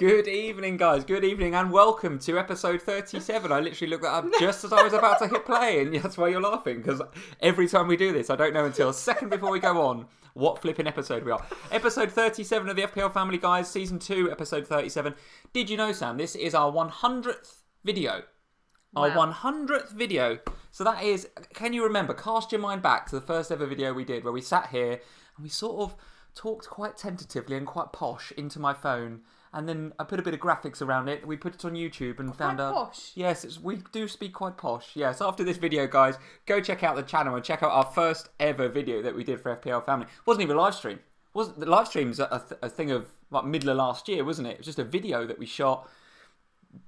Good evening, guys. Good evening, and welcome to episode 37. I literally looked that up just as I was about to hit play, and that's why you're laughing, because every time we do this, I don't know until a second before we go on what flipping episode we are. Episode 37 of the FPL Family, guys. Season 2, episode 37. Did you know, Sam, this is our 100th video. Our 100th video. So that is, can you remember, cast your mind back to the first ever video we did, where we sat here and we sort of talked quite tentatively and quite posh into my phone. And then I put a bit of graphics around it. We put it on YouTube and found out. Posh. Yes, we do speak quite posh. Yes, after this video, guys, go check out the channel and check out our first ever video that we did for FPL Family. It wasn't even a live stream. The live stream's a thing of like middle of last year, wasn't it? It was just a video that we shot,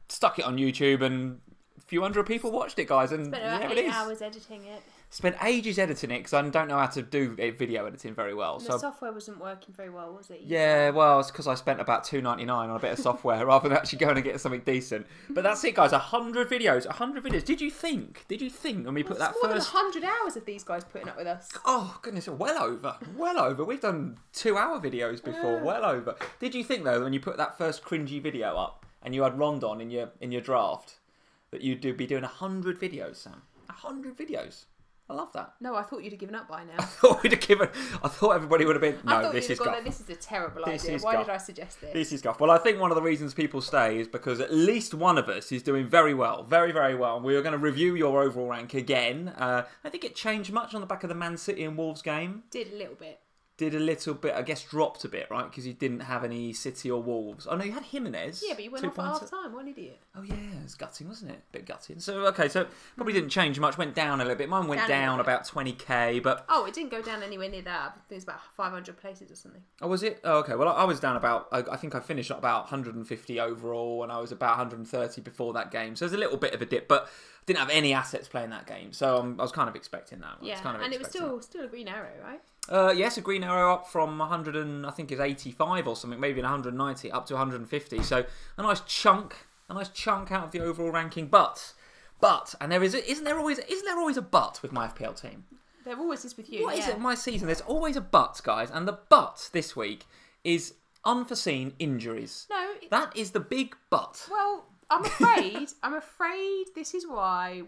stuck it on YouTube, and a few hundred people watched it, guys. And spent about 8 hours editing it. Spent ages editing it because I don't know how to do video editing very well. And the software wasn't working very well, was it? Yeah, well, it's because I spent about $2.99 on a bit of software rather than actually going and getting something decent. But that's it, guys. 100 videos. 100 videos. Did you think when we put that more first... than 100 hours of these guys putting up with us. Oh, goodness. Well over. Well over. We've done 2-hour videos before. Well over. Did you think, though, when you put that first cringy video up and you had Rondon in your draft, that you'd be doing 100 videos, Sam? 100 videos. I love that. No, I thought you'd have given up by now. I thought everybody would have been. No, this is guff. This is a terrible idea. Why did I suggest this? This is guff. Well, I think one of the reasons people stay is because at least one of us is doing very well, very, very well. And we are going to review your overall rank again. I think it changed much on the back of the Man City and Wolves game. Did a little bit. I guess dropped a bit, right? Because you didn't have any City or Wolves. Oh no, you had Jimenez. Yeah, but you went off at half time. What an idiot. Oh yeah, it was gutting, wasn't it? A bit gutting. So probably didn't change much. Went down a little bit. Mine went down about 20k, but oh, it didn't go down anywhere near that. I think it was about 500 places or something. Oh, was it? Oh, okay. Well, I was down about. I think I finished at about 150 overall, and I was about 130 before that game. So there's a little bit of a dip, but I didn't have any assets playing that game, so I was kind of expecting that. Yeah, and it was still a green arrow, right? Yes, a green arrow up from 100 and I think it's 85 or something, maybe 190 up to 150. So a nice chunk out of the overall ranking. But, and isn't there always a but with my FPL team? There always is with you. What is it? My season, there's always a but, guys, and the but this week is unforeseen injuries. No, that is the big but. Well, I'm afraid this is why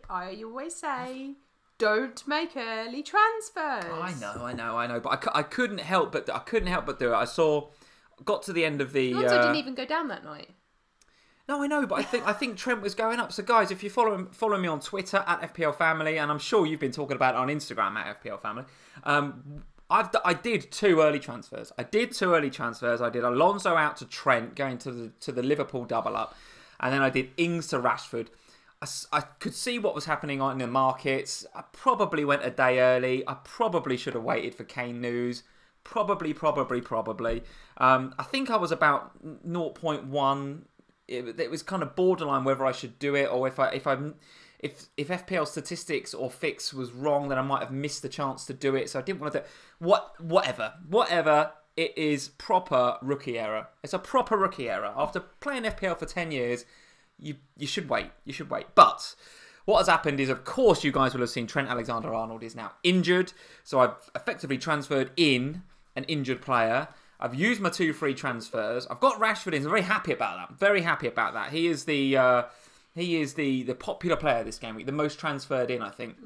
I always say, don't make early transfers. I know, but I couldn't help but do it. I got to the end of the. Lonzo didn't even go down that night. No, I know, but I think Trent was going up. So, guys, if you follow me on Twitter at FPL Family, and I'm sure you've been talking about it on Instagram at FPL Family. I did 2 early transfers. I did Alonso out to Trent, going to the Liverpool double up, and then I did Ings to Rashford. I could see what was happening in the markets. I probably went a day early. I probably should have waited for Kane news. Probably. I think I was about 0.1. It was kind of borderline whether I should do it, or if FPL statistics or fix was wrong, then I might have missed the chance to do it. So I didn't want to do whatever. It is proper rookie error. It's a proper rookie error. After playing FPL for 10 years. You should wait. But what has happened is, of course, you guys will have seen Trent Alexander-Arnold is now injured. So I've effectively transferred in an injured player. I've used my 2 free transfers. I've got Rashford in. I'm very happy about that. He is the popular player this game week, the most transferred in, I think.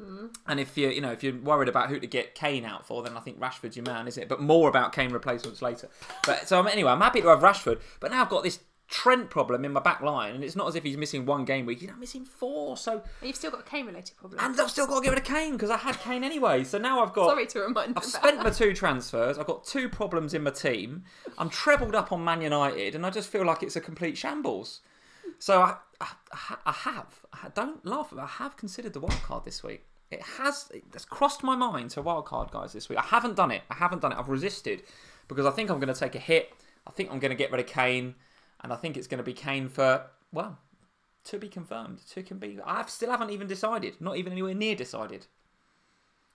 And if you're worried about who to get Kane out for, then I think Rashford's your man, isn't it? But more about Kane replacements later. But so anyway, I'm happy to have Rashford. But now I've got this Trent problem in my back line, and it's not as if he's missing 1 game week. He's missing 4. So and you've still got a Kane related problem, and I've still got to get rid of Kane because I had Kane anyway. So now I've got. Sorry to remind. I've spent my 2 transfers. I've got 2 problems in my team. I'm trebled up on Man United, and I just feel like it's a complete shambles. So I have. Don't laugh. I have considered the wild card this week. It's crossed my mind to wild card, guys, this week. I haven't done it. I've resisted because I think I'm going to take a hit. I think I'm going to get rid of Kane. And I think it's going to be Kane for, well, to be confirmed. I still haven't even decided. Not even anywhere near decided.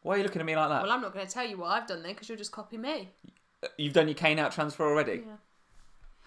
Why are you looking at me like that? Well, I'm not going to tell you what I've done then, because you'll just copy me. You've done your Kane out transfer already? Yeah.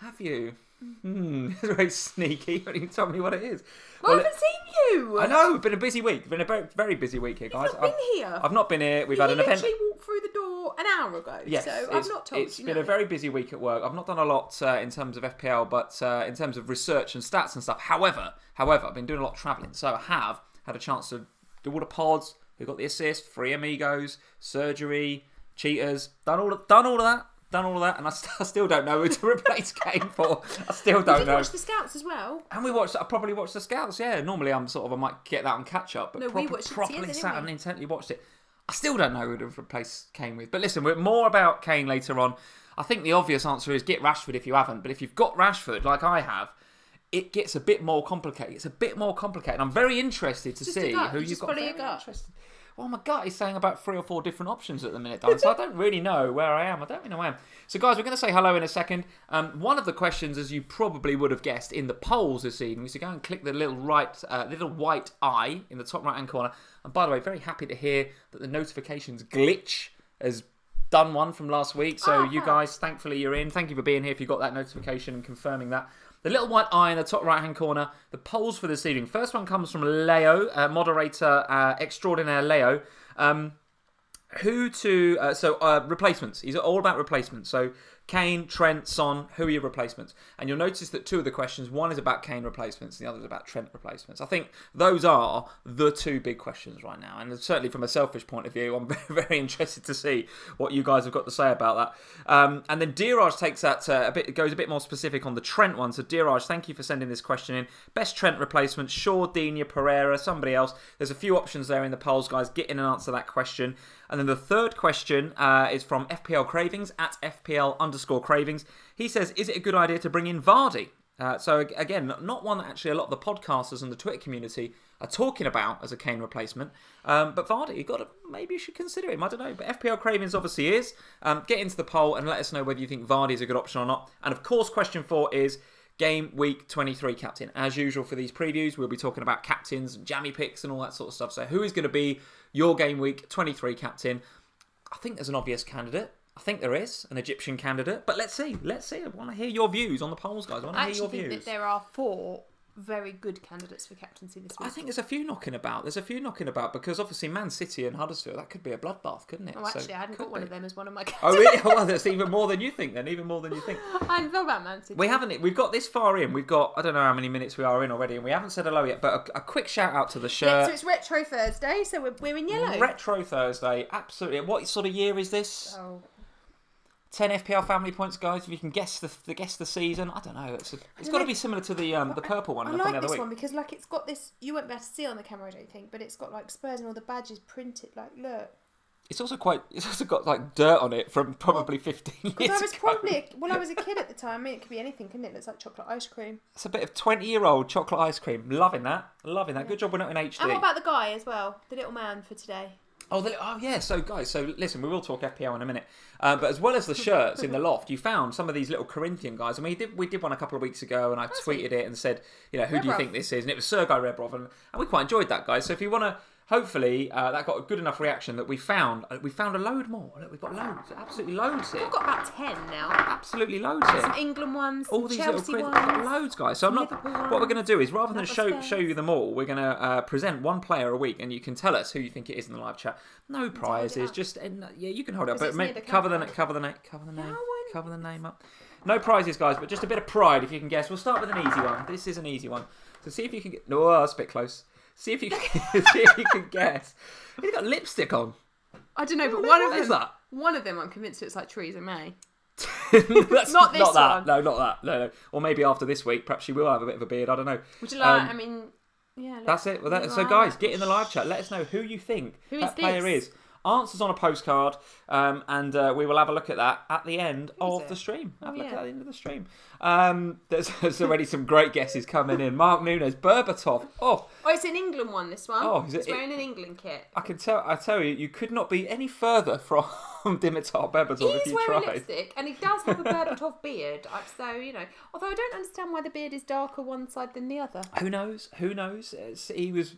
Have you? It's very sneaky. You haven't even told me what it is. Well, I haven't seen you. I know. It's been a busy week. It's been a very, very busy week here, guys. You've not been here. I've not been here. We've had an event. You literally walked through the door an hour ago. Yes, so I've not told it's been a very busy week at work. I've not done a lot in terms of FPL, but in terms of research and stats and stuff. However, I've been doing a lot of travelling, so I have had a chance to do all the pods. Who got the assist? 3 amigos, surgery, cheaters. Done all of that. And I still don't know who to replace Kane for. I still don't know. Watch the scouts as well. And I probably watched the scouts. Yeah, normally I might get that on catch up, but we watched it properly together, sat didn't we? and intently watched it. I still don't know who to replace Kane with. But listen, we're more about Kane later on. I think the obvious answer is get Rashford if you haven't. But if you've got Rashford, like I have, it gets a bit more complicated. It's a bit more complicated. I'm very interested to see who you've got. Follow your gut. Well, my gut is saying about 3 or 4 different options at the minute, Darren, so I don't really know where I am. I don't really know where I am. So, guys, we're going to say hello in a second. One of the questions, as you probably would have guessed, in the polls this evening, is to go and click the little white eye in the top right-hand corner. And by the way, very happy to hear that the notifications glitch has done one from last week. So, you guys, thankfully, you're in. Thank you for being here if you got that notification and confirming that. The little white eye in the top right-hand corner, the polls for this evening. First one comes from Leo, moderator extraordinaire Leo. Replacements. He's all about replacements. So Kane, Trent, Son, who are your replacements? And you'll notice that 2 of the questions, one is about Kane replacements and the other is about Trent replacements. I think those are the 2 big questions right now. And certainly from a selfish point of view, I'm very, very interested to see what you guys have got to say about that. And then Diraj takes that goes a bit more specific on the Trent one. So Diraj, thank you for sending this question in. Best Trent replacement, Shaw, Digne, Pereira, somebody else. There's a few options there in the polls, guys. Get in and answer that question. And then the third question is from FPL Cravings at FPL_Cravings. He says, is it a good idea to bring in Vardy? So again, not one that actually a lot of the podcasters and the Twitter community are talking about as a Kane replacement. But Vardy, maybe you should consider him. I don't know. But FPL Cravings obviously is. Get into the poll and let us know whether you think Vardy is a good option or not. And of course, question 4 is Game Week 23 captain. As usual for these previews, we'll be talking about captains and jammy picks and all that sort of stuff. So who is going to be your Game Week 23 captain? I think there's an obvious candidate. I think there is an Egyptian candidate. But let's see. I want to hear your views on the polls, guys. I want to hear your views. I think that there are 4 very good candidates for captaincy this week. I think there's a few knocking about. Because obviously Man City and Huddersfield, that could be a bloodbath, couldn't it? Oh, actually, I hadn't got one of them as one of my captains. Oh, really? Well, that's even more than you think then. Even more than you think. I hadn't thought about Man City. We've got this far in. We've got, I don't know how many minutes we are in already, and we haven't said hello yet, but a quick shout out to the shirt. Yeah, so it's Retro Thursday, so we're in yellow. Retro Thursday, absolutely. What sort of year is this? Oh. 10 FPL family points, guys. If you can guess the season, I don't know. It's got to be similar to the purple one. I like this one because it's got this. You won't be able to see it on the camera, I don't think, but it's got like Spurs and all the badges printed. Like, look. It's also got like dirt on it from probably 15 years ago. I was a kid at the time. I mean, it could be anything, couldn't it? It looks like chocolate ice cream. It's a bit of 20-year-old chocolate ice cream. Loving that. Yeah. Good job we're not in HD. And what about the guy as well? The little man for today. Oh yeah, so guys, listen, we will talk FPL in a minute. But as well as the shirts in the loft, you found some of these little Corinthian guys. I mean, we did one a couple of weeks ago, and I tweeted it and said, who do you think this is? And it was Sergei Rebrov, and we quite enjoyed that, guys. So if you want to, hopefully, that got a good enough reaction that we found a load more. Look, we've got loads, absolutely loads here. We've got about 10 now. Absolutely loads here. Some England ones, all these Chelsea little ones, we've got loads, guys. So what we're going to do is rather than show you them all, we're going to present one player a week, and you can tell us who you think it is in the live chat. No prizes, just you can hold it up, but cover the name up. No prizes, guys, but just a bit of pride if you can guess. We'll start with an easy one. This is an easy one. So see if you can get. No, that's a bit close. See if you can guess. He's got lipstick on. I don't know, but one of them, I'm convinced it's like Theresa May. That's not this one. No, not that. No. Or maybe after this week, perhaps she will have a bit of a beard. I don't know. Would you like? Yeah. That's it. So guys, get in the live chat. Let us know who you think that player is. Answers on a postcard, and we will have a look at that at the end of the stream. Have a look at the end of the stream. There's already some great guesses coming in. Mark Nunes, Berbatov. Oh, it's an England one. This one. Oh, it's wearing an England kit. I tell you, you could not be any further from Dimitar Berbatov if you tried. He's wearing lipstick, and he does have a Berbatov beard. So although I don't understand why the beard is darker one side than the other. Who knows? He was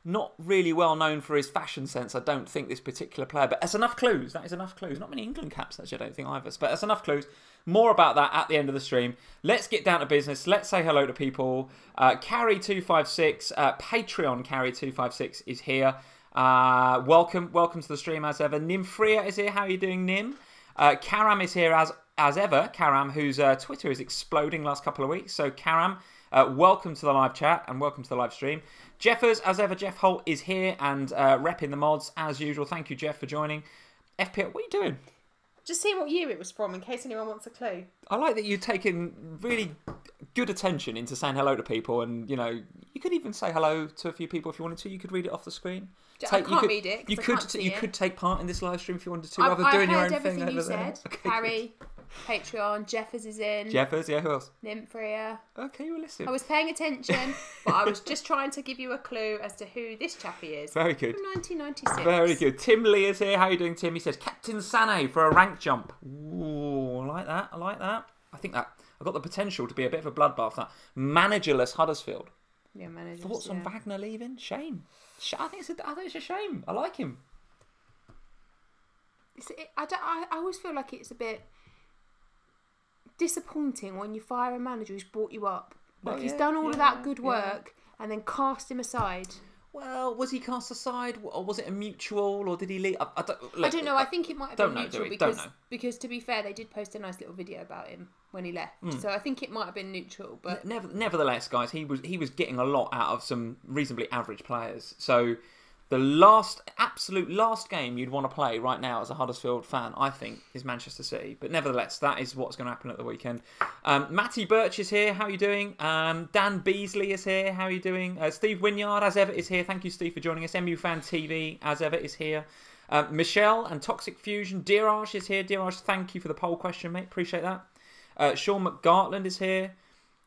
not really well known for his fashion sense, I don't think, this particular player. But that's enough clues. That is enough clues. Not many England caps, actually, I don't think, either. But that's enough clues. More about that at the end of the stream. Let's get down to business. Let's say hello to people. Carry256, Patreon Carry256 is here. Welcome to the stream as ever. Nim Freya is here. How are you doing, Nim? Karam is here as ever. Karam, whose Twitter is exploding last couple of weeks. So Karam, welcome to the live chat and welcome to the live stream. Jeffers, as ever, Jeff Holt is here and repping the mods as usual. Thank you, Jeff, for joining. FPL, what are you doing? Just seeing what year it was from in case anyone wants a clue. I like that you've taken really good attention into saying hello to people, and you could even say hello to a few people if you wanted to. You could read it off the screen. I can't read it. You could take part in this live stream if you wanted to, rather than doing your own thing. I heard everything you said. Okay, Harry, Patreon, Jeffers is in. Jeffers, yeah, who else? Nymphria. Okay, you were listening. I was paying attention, but I was just trying to give you a clue as to who this chappie is. Very good. From 1996. Very good. Tim Lee is here. How are you doing, Tim? He says, Captain Sané for a rank jump. Ooh, I like that. I think that I've got the potential to be a bit of a bloodbath. That managerless Huddersfield. Yeah, managerless. Thoughts on Wagner leaving? Shame. I think it's a shame. I like him. I always feel like it's a bit disappointing when you fire a manager who's brought you up. He's done all of that good work and then cast him aside. Well, was he cast aside, or was it a mutual, or did he leave? I don't know. I think it might have been neutral because, to be fair, they did post a nice little video about him when he left. So I think it might have been neutral. But nevertheless, guys, he was getting a lot out of some reasonably average players. So the absolute last game you'd want to play right now as a Huddersfield fan, I think, is Manchester City. But nevertheless, that is what's going to happen at the weekend. Matty Birch is here. How are you doing? Dan Beasley is here. How are you doing? Steve Wynyard, as ever, is here. Thank you, Steve, for joining us. MU Fan TV, as ever, is here. Michelle and Toxic Fusion. Diraj is here. Diraj, thank you for the poll question, mate. Appreciate that. Sean McGartland is here.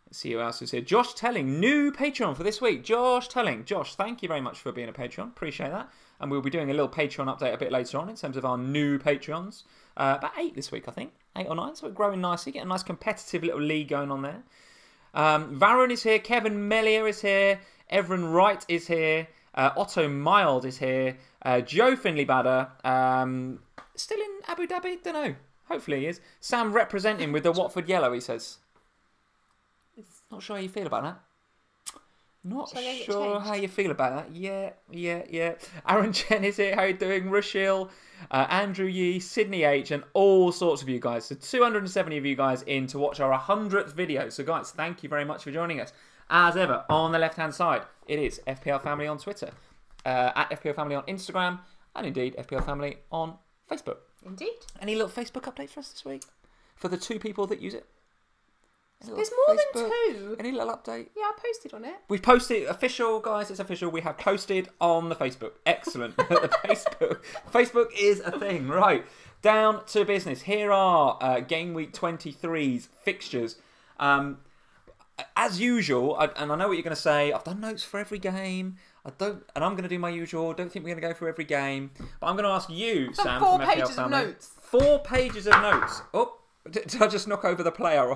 Let's see who else is here. Josh Telling, new Patreon for this week. Josh Telling. Josh, thank you very much for being a Patreon. Appreciate that. And we'll be doing a little Patreon update a bit later on in terms of our new Patreons. About 8 this week, I think. 8 or 9. So we're growing nicely. Getting a nice competitive little league going on there. Varun is here. Kevin Mellier is here. Everin Wright is here. Otto Mild is here. Joe Finley Badder. Still in Abu Dhabi? Don't know. Hopefully he is. Sam representing with the Watford yellow, he says. Not sure how you feel about that. Not sure how you feel about that. Yeah. Aaron Chen is here. How you doing? Rochelle, Andrew Yee, Sydney H, and all sorts of you guys. So 270 of you guys in to watch our 100th video. So guys, thank you very much for joining us. As ever, on the left-hand side, it is FPL Family on Twitter, at FPL Family on Instagram, and indeed FPL Family on Facebook. Indeed. Any little Facebook update for us this week? For the 2 people that use it? There's more than 2. Any little update? Yeah, I posted on it. We've posted, official, guys, it's official. We have posted on the Facebook. Excellent. Facebook is a thing. Right, down to business. Here are Gameweek 23's fixtures. As usual, and I know what you're going to say, I've done notes for every game. And I'm going to do my usual. Don't think we're going to go through every game. But I'm going to ask you, Sam, 4 from pages FPL Family. of notes. 4 pages of notes. Oh. Did I just knock over the player?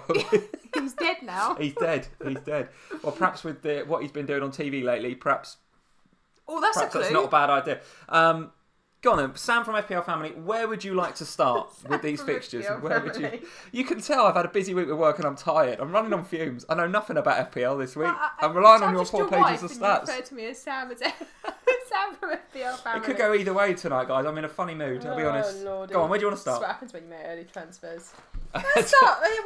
He's dead now. He's dead. Well, perhaps with what he's been doing on TV lately, perhaps that's a clue. That's not a bad idea. Go on then, Sam from FPL Family. Where would you like to start with these fixtures? Where would you? You can tell I've had a busy week with work and I'm tired. I'm running on fumes. I know nothing about FPL this week. I'm relying on your 4 pages of stats. You referred to me as Sam from FPL Family. It could go either way tonight, guys. I'm in a funny mood. I'll be honest. Lordy. Go on. Where do you want to start? That's what happens when you make early transfers.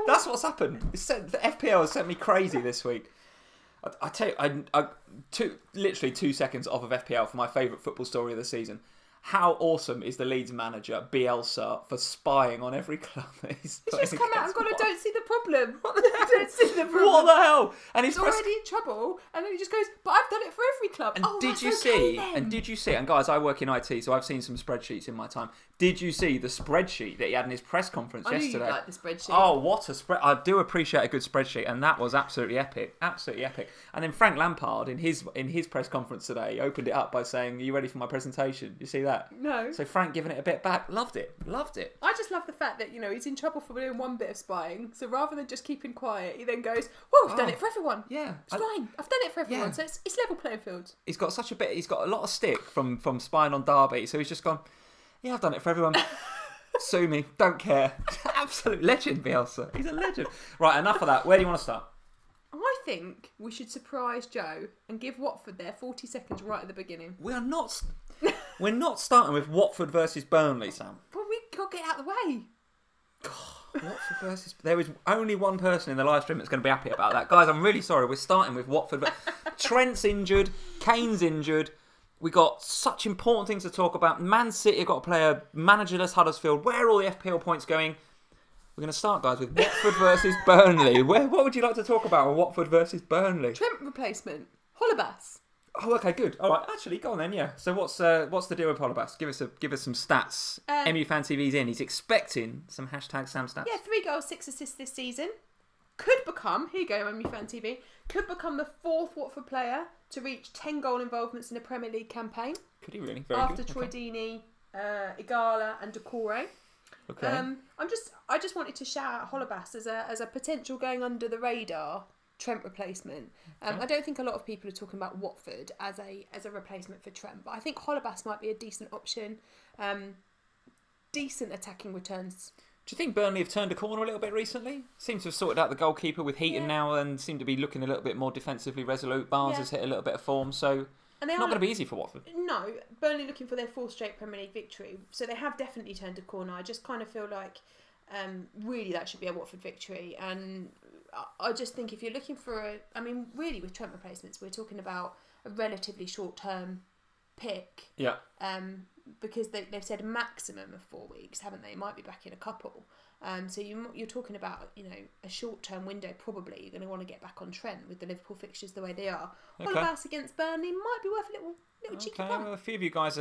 That's what's happened. The FPL has sent me crazy this week. I tell you, literally 2 seconds off of FPL for my favourite football story of the season. How awesome is the Leeds manager, Bielsa, for spying on every club that he's just come out and gone, I don't see the problem. What the hell? And he's already in trouble, and then he just goes, but I've done it for every club. And did you see? And guys, I work in IT, so I've seen some spreadsheets in my time. Did you see the spreadsheet that he had in his press conference yesterday? I knew you liked the spreadsheet. Oh, what a spread! I do appreciate a good spreadsheet, and that was absolutely epic. And then Frank Lampard, in his press conference today, opened it up by saying, "Are you ready for my presentation?" You see that? No. So Frank giving it a bit back. Loved it. I just love the fact that, he's in trouble for doing one bit of spying. So rather than just keeping quiet, he then goes, well, I've done it for everyone. Yeah. It's fine. I've done it for everyone. Yeah. So it's level playing field. He's got a lot of stick from spying on Derby. So he's just gone, yeah, I've done it for everyone. Sue me. Don't care. Absolute legend, Bielsa. He's a legend. Right, enough of that. Where do you want to start? I think we should surprise Joe and give Watford their 40 seconds right at the beginning. We are not... We're not starting with Watford versus Burnley, Sam. But we got to get out of the way. Watford versus... There is only one person in the live stream that's going to be happy about that. Guys, I'm really sorry. We're starting with Watford. Trent's injured. Kane's injured. We got such important things to talk about. Man City got to play a managerless Huddersfield. Where are all the FPL points going? We're going to start, guys, with Watford versus Burnley. What would you like to talk about with Watford versus Burnley? Trent replacement. Holebas. Oh, okay, good. All right, actually, go on then. Yeah. So what's the deal with Holebas? Give us some stats. MU Fan TV's in. He's expecting some hashtag Sam stats. Yeah, 3 goals, 6 assists this season. Could become, here you go, MU Fan TV. Could become the 4th Watford player to reach 10 goal involvements in a Premier League campaign. Could he really? Very after good. Troy Deeney, Igala, and Decore. Okay. I just wanted to shout out Holebas as a potential going under the radar Trent replacement. I don't think a lot of people are talking about Watford as a replacement for Trent, but I think Holebas might be a decent option. Decent attacking returns. Do you think Burnley have turned a corner a little bit recently? Seem to have sorted out the goalkeeper with Heaton now and seem to be looking a little bit more defensively resolute. Barnes has hit a little bit of form, so not going to be easy for Watford. No, Burnley looking for their 4th straight Premier League victory, so they have definitely turned a corner. I just kind of feel like really that should be a Watford victory, and I just think if you're looking for really with Trent replacements, we're talking about a relatively short-term pick. Yeah. Because they've said a maximum of 4 weeks, haven't they? Might be back in a couple. So you're talking about a short-term window. Probably you're going to want to get back on Trent with the Liverpool fixtures the way they are. Holebas against Burnley might be worth a little cheeky punt. Well, a few of you guys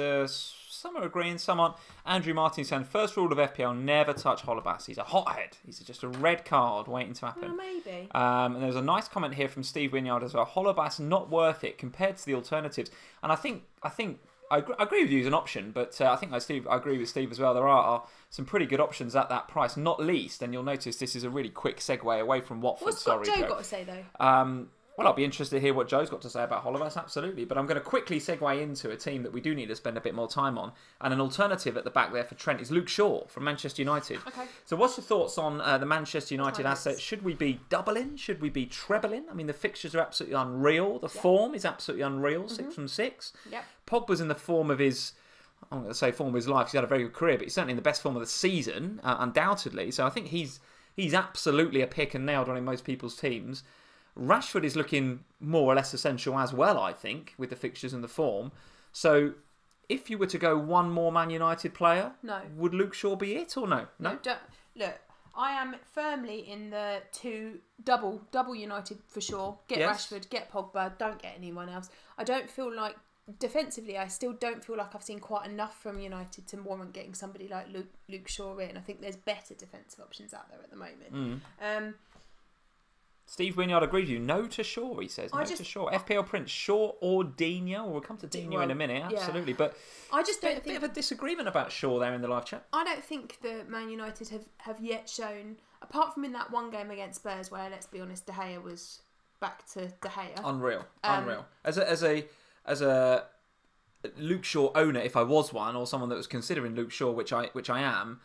some are agreeing, some aren't. Andrew Martin saying first rule of FPL: never touch Holebas. He's a hothead. He's just a red card waiting to happen. Well, maybe. And there's a nice comment here from Steve Wynyard as well. Holebas not worth it compared to the alternatives. And I think I agree with you as an option, but I agree with Steve as well. There are some pretty good options at that price, not least, and you'll notice this is a really quick segue away from Watford. What's Joe got to say, though? Well, I'll be interested to hear what Joe's got to say about Holebas, absolutely. But I'm going to quickly segue into a team that we do need to spend a bit more time on. And an alternative at the back there for Trent is Luke Shaw from Manchester United. Okay. So what's your thoughts on the Manchester United asset? Should we be doubling? Should we be trebling? I mean, the fixtures are absolutely unreal. The form is absolutely unreal, 6 from 6. Yep. Pogba's in the form of his... I'm going to say form of his life. He's had a very good career, but he's certainly in the best form of the season, undoubtedly. So I think he's absolutely a pick and nailed on in most people's teams. Rashford is looking more or less essential as well, I think, with the fixtures and the form. So, if you were to go one more Man United player, would Luke Shaw be it or no? No. Look, I am firmly in the double United for sure. Get Rashford, get Pogba, don't get anyone else. I don't feel like defensively, I still don't feel like I've seen quite enough from United to warrant getting somebody like Luke Shaw in. I think there's better defensive options out there at the moment. Steve Wynyard agrees with you. No to Shaw, he says. No to Shaw. FPL Prince, Shaw or Dino. We'll come to Dino in a minute, absolutely. But I just don't think... bit of a disagreement about Shaw there in the live chat. I don't think that Man United have yet shown, apart from in that one game against Spurs where, let's be honest, De Gea was back to De Gea. Unreal. As a Luke Shaw owner, if I was one, or someone that was considering Luke Shaw, which I am...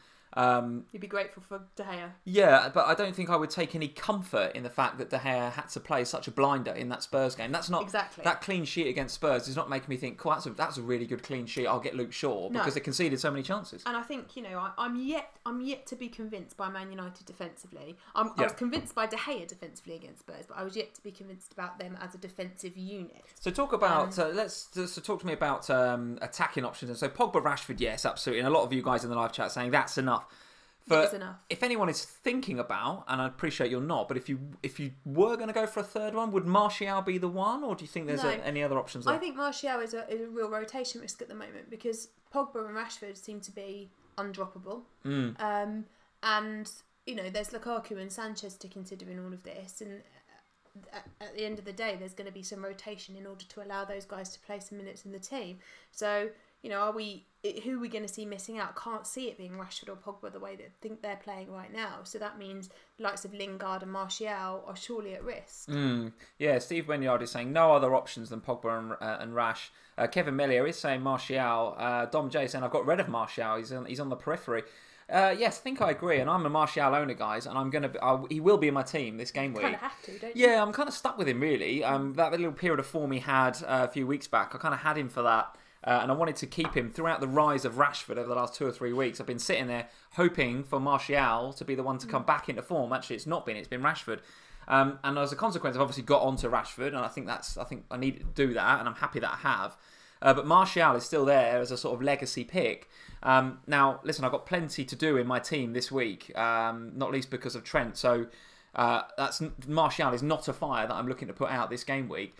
you'd be grateful for De Gea. Yeah, but I don't think I would take any comfort in the fact that De Gea had to play such a blinder in that Spurs game. That's not exactly that clean sheet against Spurs is not making me think, cool, that's a really good clean sheet. I'll get Luke Shaw because they conceded so many chances. And I think I'm yet to be convinced by Man United defensively. I was convinced by De Gea defensively against Spurs, but I was yet to be convinced about them as a defensive unit. So talk about talk to me about attacking options. And so Pogba, Rashford, yes, absolutely. And a lot of you guys in the live chat saying that's enough. If anyone is thinking about, and I appreciate you're not, but if you were going to go for a third one, would Martial be the one, or do you think there's any other options there? I think Martial is a real rotation risk at the moment because Pogba and Rashford seem to be undroppable. And there's Lukaku and Sanchez to consider in all of this, and at the end of the day, there's going to be some rotation in order to allow those guys to play some minutes in the team. So, who are we going to see missing out? Can't see it being Rashford or Pogba the way that I think they're playing right now. So that means the likes of Lingard and Martial are surely at risk. Yeah, Steve Wynyard is saying no other options than Pogba and Rash. Kevin Mellier is saying Martial. Dom J saying I've got rid of Martial. He's on the periphery. Yes, I think I agree, and I'm a Martial owner, guys, and he will be in my team this game week. You kind of have to, don't you? Yeah, I'm kind of stuck with him, really. That little period of form he had a few weeks back, I kind of had him for that. and I wanted to keep him throughout the rise of Rashford over the last 2 or 3 weeks. I've been sitting there hoping for Martial to be the one to come back into form. Actually, it's not been. It's been Rashford. And as a consequence, I've obviously got onto Rashford, and I think I need to do that, and I'm happy that I have. But Martial is still there as a sort of legacy pick. Now, listen, I've got plenty to do in my team this week, not least because of Trent. So Martial is not a fire that I'm looking to put out this game week.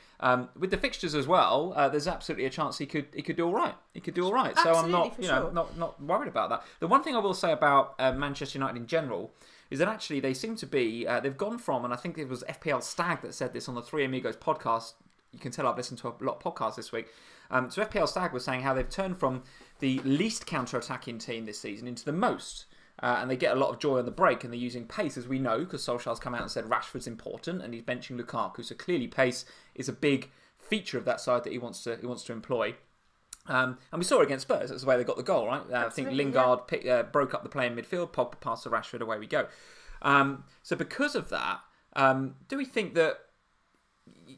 With the fixtures as well, there's absolutely a chance he could do all right. He could do all right. So I'm not not worried about that. The one thing I will say about Manchester United in general is that actually they seem to be they've gone from, and I think it was FPL Stag that said this on the Three Amigos podcast. You can tell I've listened to a lot of podcasts this week. So FPL Stag was saying how they've turned from the least counter-attacking team this season into the most. And they get a lot of joy on the break, and they're using pace, as we know, because Solskjaer's come out and said Rashford's important, and he's benching Lukaku. So clearly pace is a big feature of that side that he wants to employ. And we saw it against Spurs. That's the way they got the goal, right? I think Lingard broke up the play in midfield, Pogba passed to Rashford, away we go. So because of that, do we think that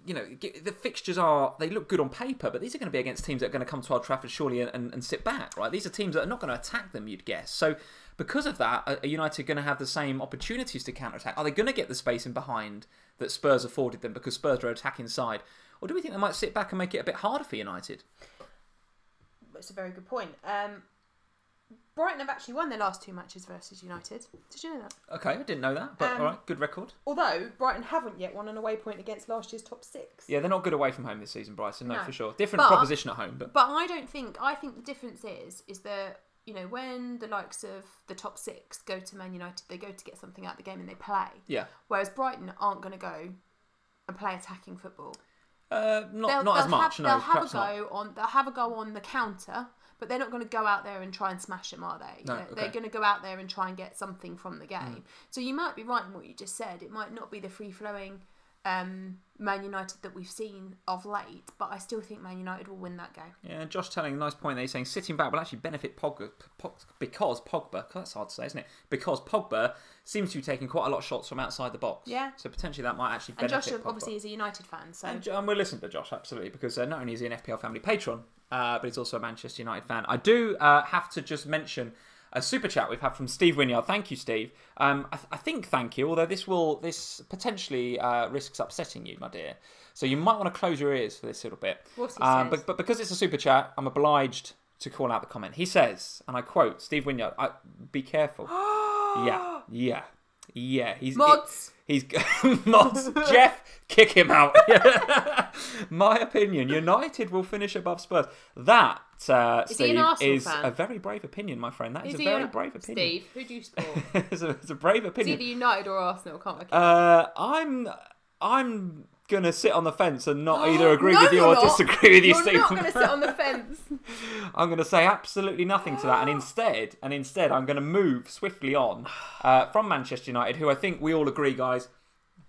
the fixtures they look good on paper, but these are going to be against teams that are going to come to Old Trafford surely and sit back, right? These are teams that are not going to attack them, you'd guess. So because of that, are United going to have the same opportunities to counter-attack? Are they going to get the space in behind that Spurs afforded them because Spurs are attacking side? Or do we think they might sit back and make it a bit harder for United? That's a very good point. Brighton have actually won their last 2 matches versus United. Did you know that? Okay, I didn't know that, but all right, good record. Although Brighton haven't yet won an away point against last year's top 6. Yeah, they're not good away from home this season, Brighton. No, for sure. Different proposition at home, but I think the difference is that when the likes of the top 6 go to Man United, they go to get something out of the game and they play. Yeah. Whereas Brighton aren't going to go and play attacking football. Not as much. They'll have a go on the counter. But they're not going to go out there and try and smash them, are they? No, okay. They're going to go out there and try and get something from the game. So you might be right in what you just said. It might not be the free-flowing Man United that we've seen of late, but I still think Man United will win that game. Yeah, Josh telling a nice point there. He's saying sitting back will actually benefit Pogba because Pogba, that's hard to say, isn't it? Because Pogba seems to be taking quite a lot of shots from outside the box. Yeah. So potentially that might actually benefit And Josh Pogba. obviously is a United fan. So. And we'll listen to Josh, absolutely, because not only is he an FPL Family patron, but he's also a Manchester United fan. I do have to just mention a super chat we've had from Steve Wynyard. Thank you, Steve. I think thank you, although this potentially risks upsetting you, my dear. So you might want to close your ears for this little bit. But because it's a super chat, I'm obliged to call out the comment. He says, and I quote, Steve Wynyard, be careful. Yeah. Mods. He's Mods. Jeff, kick him out. My opinion, United will finish above Spurs. That, Steve, is a very brave opinion, my friend. That is a very brave opinion. Steve, who do you support? it's a brave opinion. It's either United or Arsenal, can't work it out. I'm going to sit on the fence and not either agree with you or disagree with you, Steve. You're not going to sit on the fence. I'm going to say absolutely nothing to that, and instead I'm going to move swiftly on from Manchester United, who I think we all agree, guys,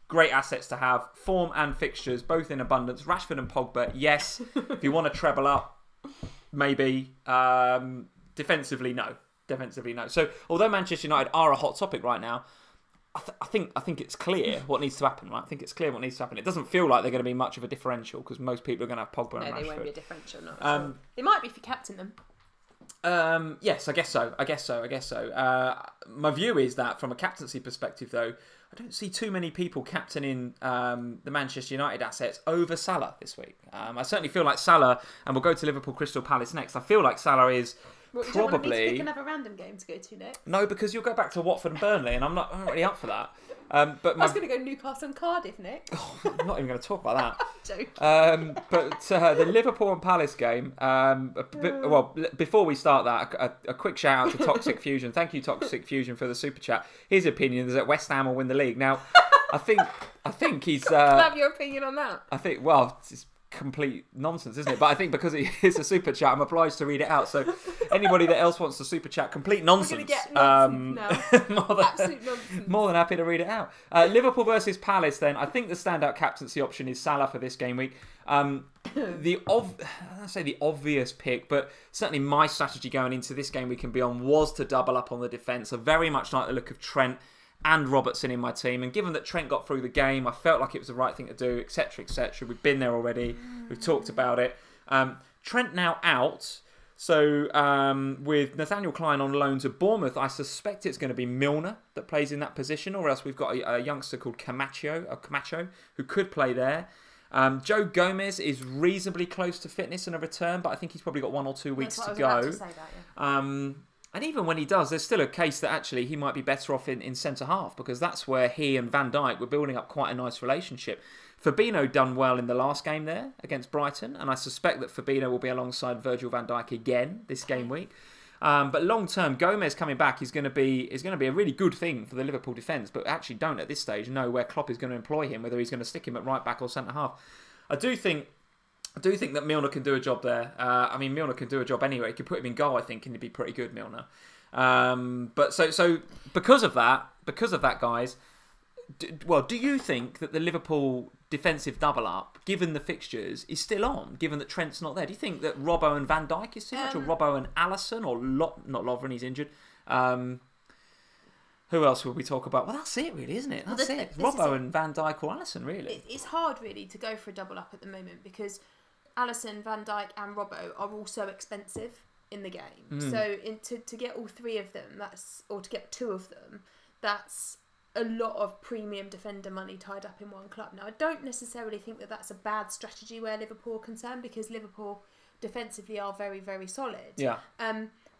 great assets to have, form and fixtures, both in abundance. Rashford and Pogba, yes. If you want to treble up, maybe. Defensively, no. So, although Manchester United are a hot topic right now, I think it's clear what needs to happen, right? I think it's clear what needs to happen. It doesn't feel like they're going to be much of a differential because most people are going to have Pogba and Rashford. No, they won't be a differential. No, they might be if you captain them. Yes, I guess so. My view is that from a captaincy perspective, though, I don't see too many people captaining the Manchester United assets over Salah this week. I certainly feel like Salah, and we'll go to Liverpool Crystal Palace next. I feel like Salah is. What, you don't want me to pick another random game to go to next? No, because you'll go back to Watford and Burnley, and I'm not really up for that. But I was going to go Newcastle and Cardiff, Nick. I'm not even going to talk about that. Joking. But the Liverpool and Palace game, before we start that, a quick shout out to Toxic Fusion. Thank you, Toxic Fusion, for the super chat. His opinion is that West Ham will win the league. Now, I think he's... Can I have your opinion on that? I think, it's complete nonsense, isn't it? But I think because it's a super chat, I'm obliged to read it out. So anybody that else wants to super chat, complete nonsense. We're gonna get nonsense absolute nonsense. More than happy to read it out. Liverpool versus Palace. Then I think the standout captaincy option is Salah for this game week. I say the obvious pick, but certainly my strategy going into this game week and beyond was to double up on the defence. I very much like the look of Trent and Robertson in my team, and given that Trent got through the game, I felt like it was the right thing to do, etc, etc. We've been there already, we've talked about it. Trent now out. So with Nathaniel Clyne on loan to Bournemouth, I suspect it's going to be Milner that plays in that position, or else we've got a youngster called Camacho, who could play there. Joe Gomez is reasonably close to fitness and a return, but I think he's probably got 1 or 2 weeks to go. And even when he does, there's still a case that actually he might be better off in centre half, because that's where he and Van Dijk were building up quite a nice relationship. Fabinho done well in the last game there against Brighton, and I suspect that Fabinho will be alongside Virgil van Dijk again this game week. But long term, Gomez coming back is going to be a really good thing for the Liverpool defence. But actually, don't at this stage know where Klopp is going to employ him, whether he's going to stick him at right back or centre half. I do think that Milner can do a job there. Milner can do a job anyway. He could put him in goal, I think, and he'd be pretty good, Milner. But so because of that, guys. Do you think that the Liverpool defensive double-up, given the fixtures, is still on, given that Trent's not there? Do you think that Robbo and Van Dijk is too much, or Robbo and Alisson, or not Lovren, he's injured? Who else would we talk about? Well, that's it, really, isn't it? That's it. Robbo and Van Dijk or Alisson, really. It's hard, really, to go for a double-up at the moment, because Alisson, Van Dijk and Robbo are all so expensive in the game. So to get all 3 of them, or to get 2 of them, that's a lot of premium defender money tied up in one club. Now, I don't necessarily think that that's a bad strategy where Liverpool are concerned, because Liverpool defensively are very, very solid. Yeah.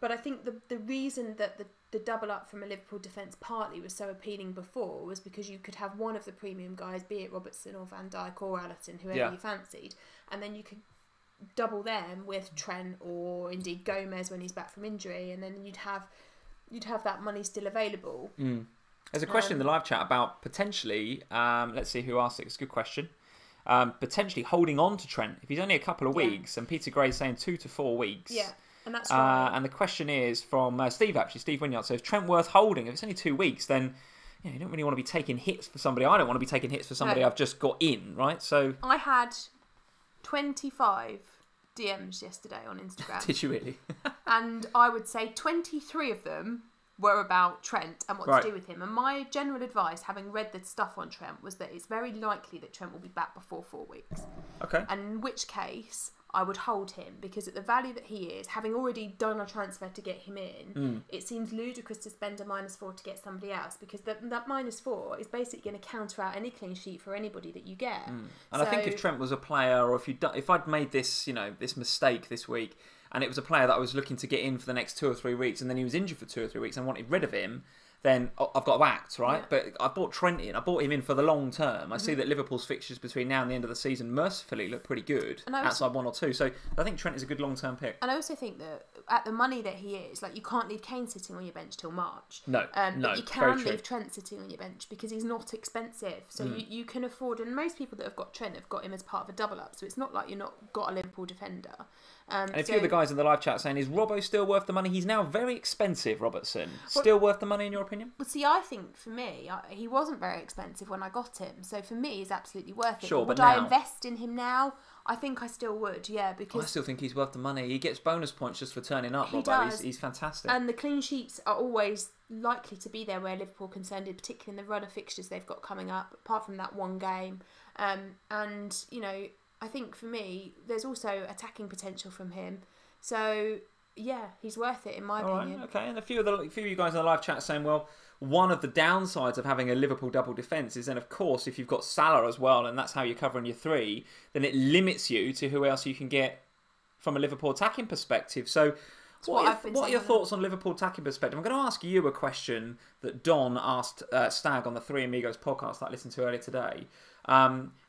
But I think the reason that the double up from a Liverpool defence partly was so appealing before was because you could have one of the premium guys, be it Robertson or Van Dijk or Alisson, whoever you fancied, and then you could double them with Trent or indeed Gomez when he's back from injury, and then you'd have that money still available. There's a question in the live chat about potentially, let's see who asked it, it's a good question, potentially holding on to Trent if he's only a couple of weeks, and Peter Gray's saying 2 to 4 weeks. Yeah, and that's right. And the question is from Steve Wynyard. So is Trent worth holding? If it's only 2 weeks, then you don't really want to be taking hits for somebody. I don't want to be taking hits for somebody I've just got in, right? So I had 25 DMs yesterday on Instagram. Did you really? And I would say 23 of them were about Trent and what to do with him. And my general advice, having read the stuff on Trent, was that it's very likely that Trent will be back before 4 weeks. Okay. And in which case, I would hold him, because at the value that he is, having already done a transfer to get him in, it seems ludicrous to spend a -4 to get somebody else, because that -4 is basically going to counter out any clean sheet for anybody that you get. And I think if Trent was a player, or if I'd made this, this mistake this week, and it was a player that I was looking to get in for the next 2 or 3 weeks, and then he was injured for 2 or 3 weeks and wanted rid of him, then I've got to act, right? Yeah. But I bought Trent in. I bought him in for the long term. I see that Liverpool's fixtures between now and the end of the season mercifully look pretty good, outside 1 or 2. So I think Trent is a good long-term pick. And I also think that at the money that he is, you can't leave Kane sitting on your bench till March. No, but you can leave Trent sitting on your bench because he's not expensive. So you can afford, and most people that have got Trent have got him as part of a double-up. So it's not like you're not got a Liverpool defender. And a few of the guys in the live chat saying, is Robbo still worth the money? He's now very expensive, Robertson. Still worth the money in your opinion? Well, see, I think for me, he wasn't very expensive when I got him. So for me, he's absolutely worth it. Sure, would but now, I invest in him now? I think I still would, yeah. Because I still think he's worth the money. He gets bonus points just for turning up, Robbo. He's fantastic. And the clean sheets are always likely to be there where Liverpool are concerned, particularly in the run of fixtures they've got coming up, apart from that one game. And, I think for me, there's also attacking potential from him. So, yeah, he's worth it in my opinion. Right, okay. And a few of you guys in the live chat saying, well, one of the downsides of having a Liverpool double defence is then, of course, if you've got Salah as well, and that's how you're covering your 3, then it limits you to who else you can get from a Liverpool attacking perspective. So, what are your thoughts on Liverpool attacking perspective? I'm going to ask you a question that Don asked Stag on the Three Amigos podcast that I listened to earlier today.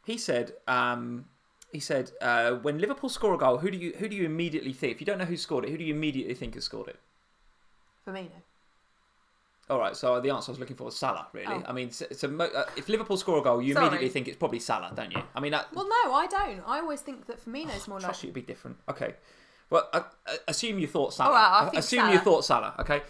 He said, when Liverpool score a goal, who do you immediately think? If you don't know who scored it, who do you immediately think has scored it? Firmino. All right, so the answer I was looking for was Salah, really. Oh. I mean, if Liverpool score a goal, you immediately think it's probably Salah, don't you? I mean, well, no, I don't. I always think that Firmino's more likely. Trust you to be different. Okay. Well, assume you thought Salah. All right, you thought Salah. Okay.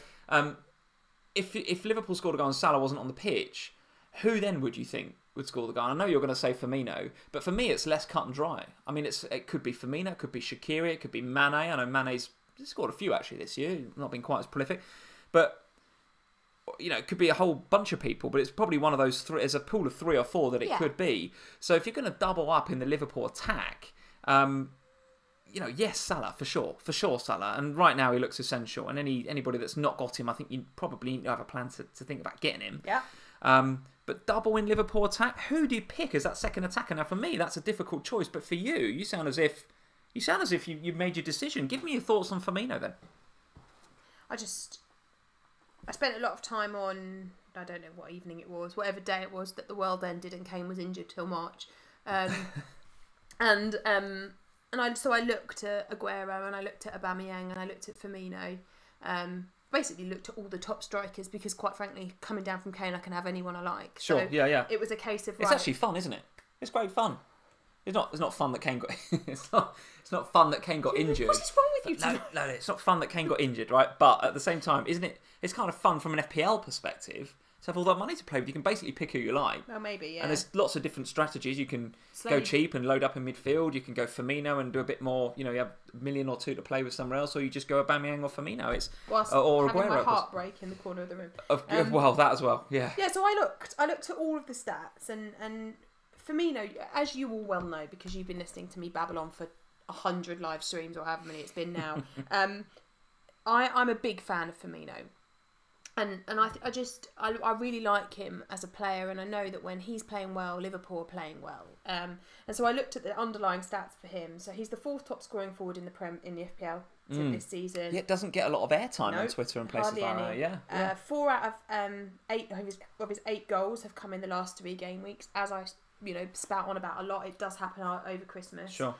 If Liverpool scored a goal and Salah wasn't on the pitch, who then would you think would score the goal? I know you're going to say Firmino, but for me, it's less cut and dry. I mean, it could be Firmino, it could be Shaqiri, it could be Mane. I know Mane's scored a few actually this year, not been quite as prolific, but it could be a whole bunch of people. But it's probably one of those 3. There's a pool of 3 or 4 that it could be. So if you're going to double up in the Liverpool attack, yes, Salah for sure Salah, and right now he looks essential. And anybody that's not got him, I think you probably need to have a plan to think about getting him. Yeah. But double in Liverpool attack, who do you pick as that second attacker? Now for me, that's a difficult choice, but for you, you sound as if you've made your decision. Give me your thoughts on Firmino then. I spent a lot of time on, I don't know what evening it was, whatever day it was that the world ended and Kane was injured till March. So I looked at Aguero and I looked at Aubameyang and I looked at Firmino. Basically looked at all the top strikers because, quite frankly, coming down from Kane, I can have anyone I like. Sure, so yeah. It was a case of It's actually fun, isn't it? It's great fun. It's not fun that Kane got. it's not fun that Kane got injured. What's wrong with you two? No, it's not fun that Kane got injured, right? But at the same time, isn't it? It's kind of fun from an FPL perspective to have all that money to play with. You can basically pick who you like. Well, maybe, yeah. And there's lots of different strategies. You can go cheap and load up in midfield. You can go Firmino and do a bit more. You have $1 million or $2 million to play with somewhere else, or you just go Aubameyang or Firmino. Or having Aguero. My heartbreak in the corner of the room. Well, that as well. Yeah. Yeah. So I looked at all of the stats and Firmino, as you all well know, because you've been listening to me babble on for 100 live streams or however many it's been now. I'm a big fan of Firmino. And I really like him as a player, and I know that when he's playing well, Liverpool are playing well. And so I looked at the underlying stats for him. So he's the 4th top scoring forward in the FPL this season. Yeah, it doesn't get a lot of airtime on Twitter and places like that. Yeah. 4 out of 8 of his 8 goals have come in the last 3 game weeks. As I spout on about a lot, it does happen over Christmas. Sure.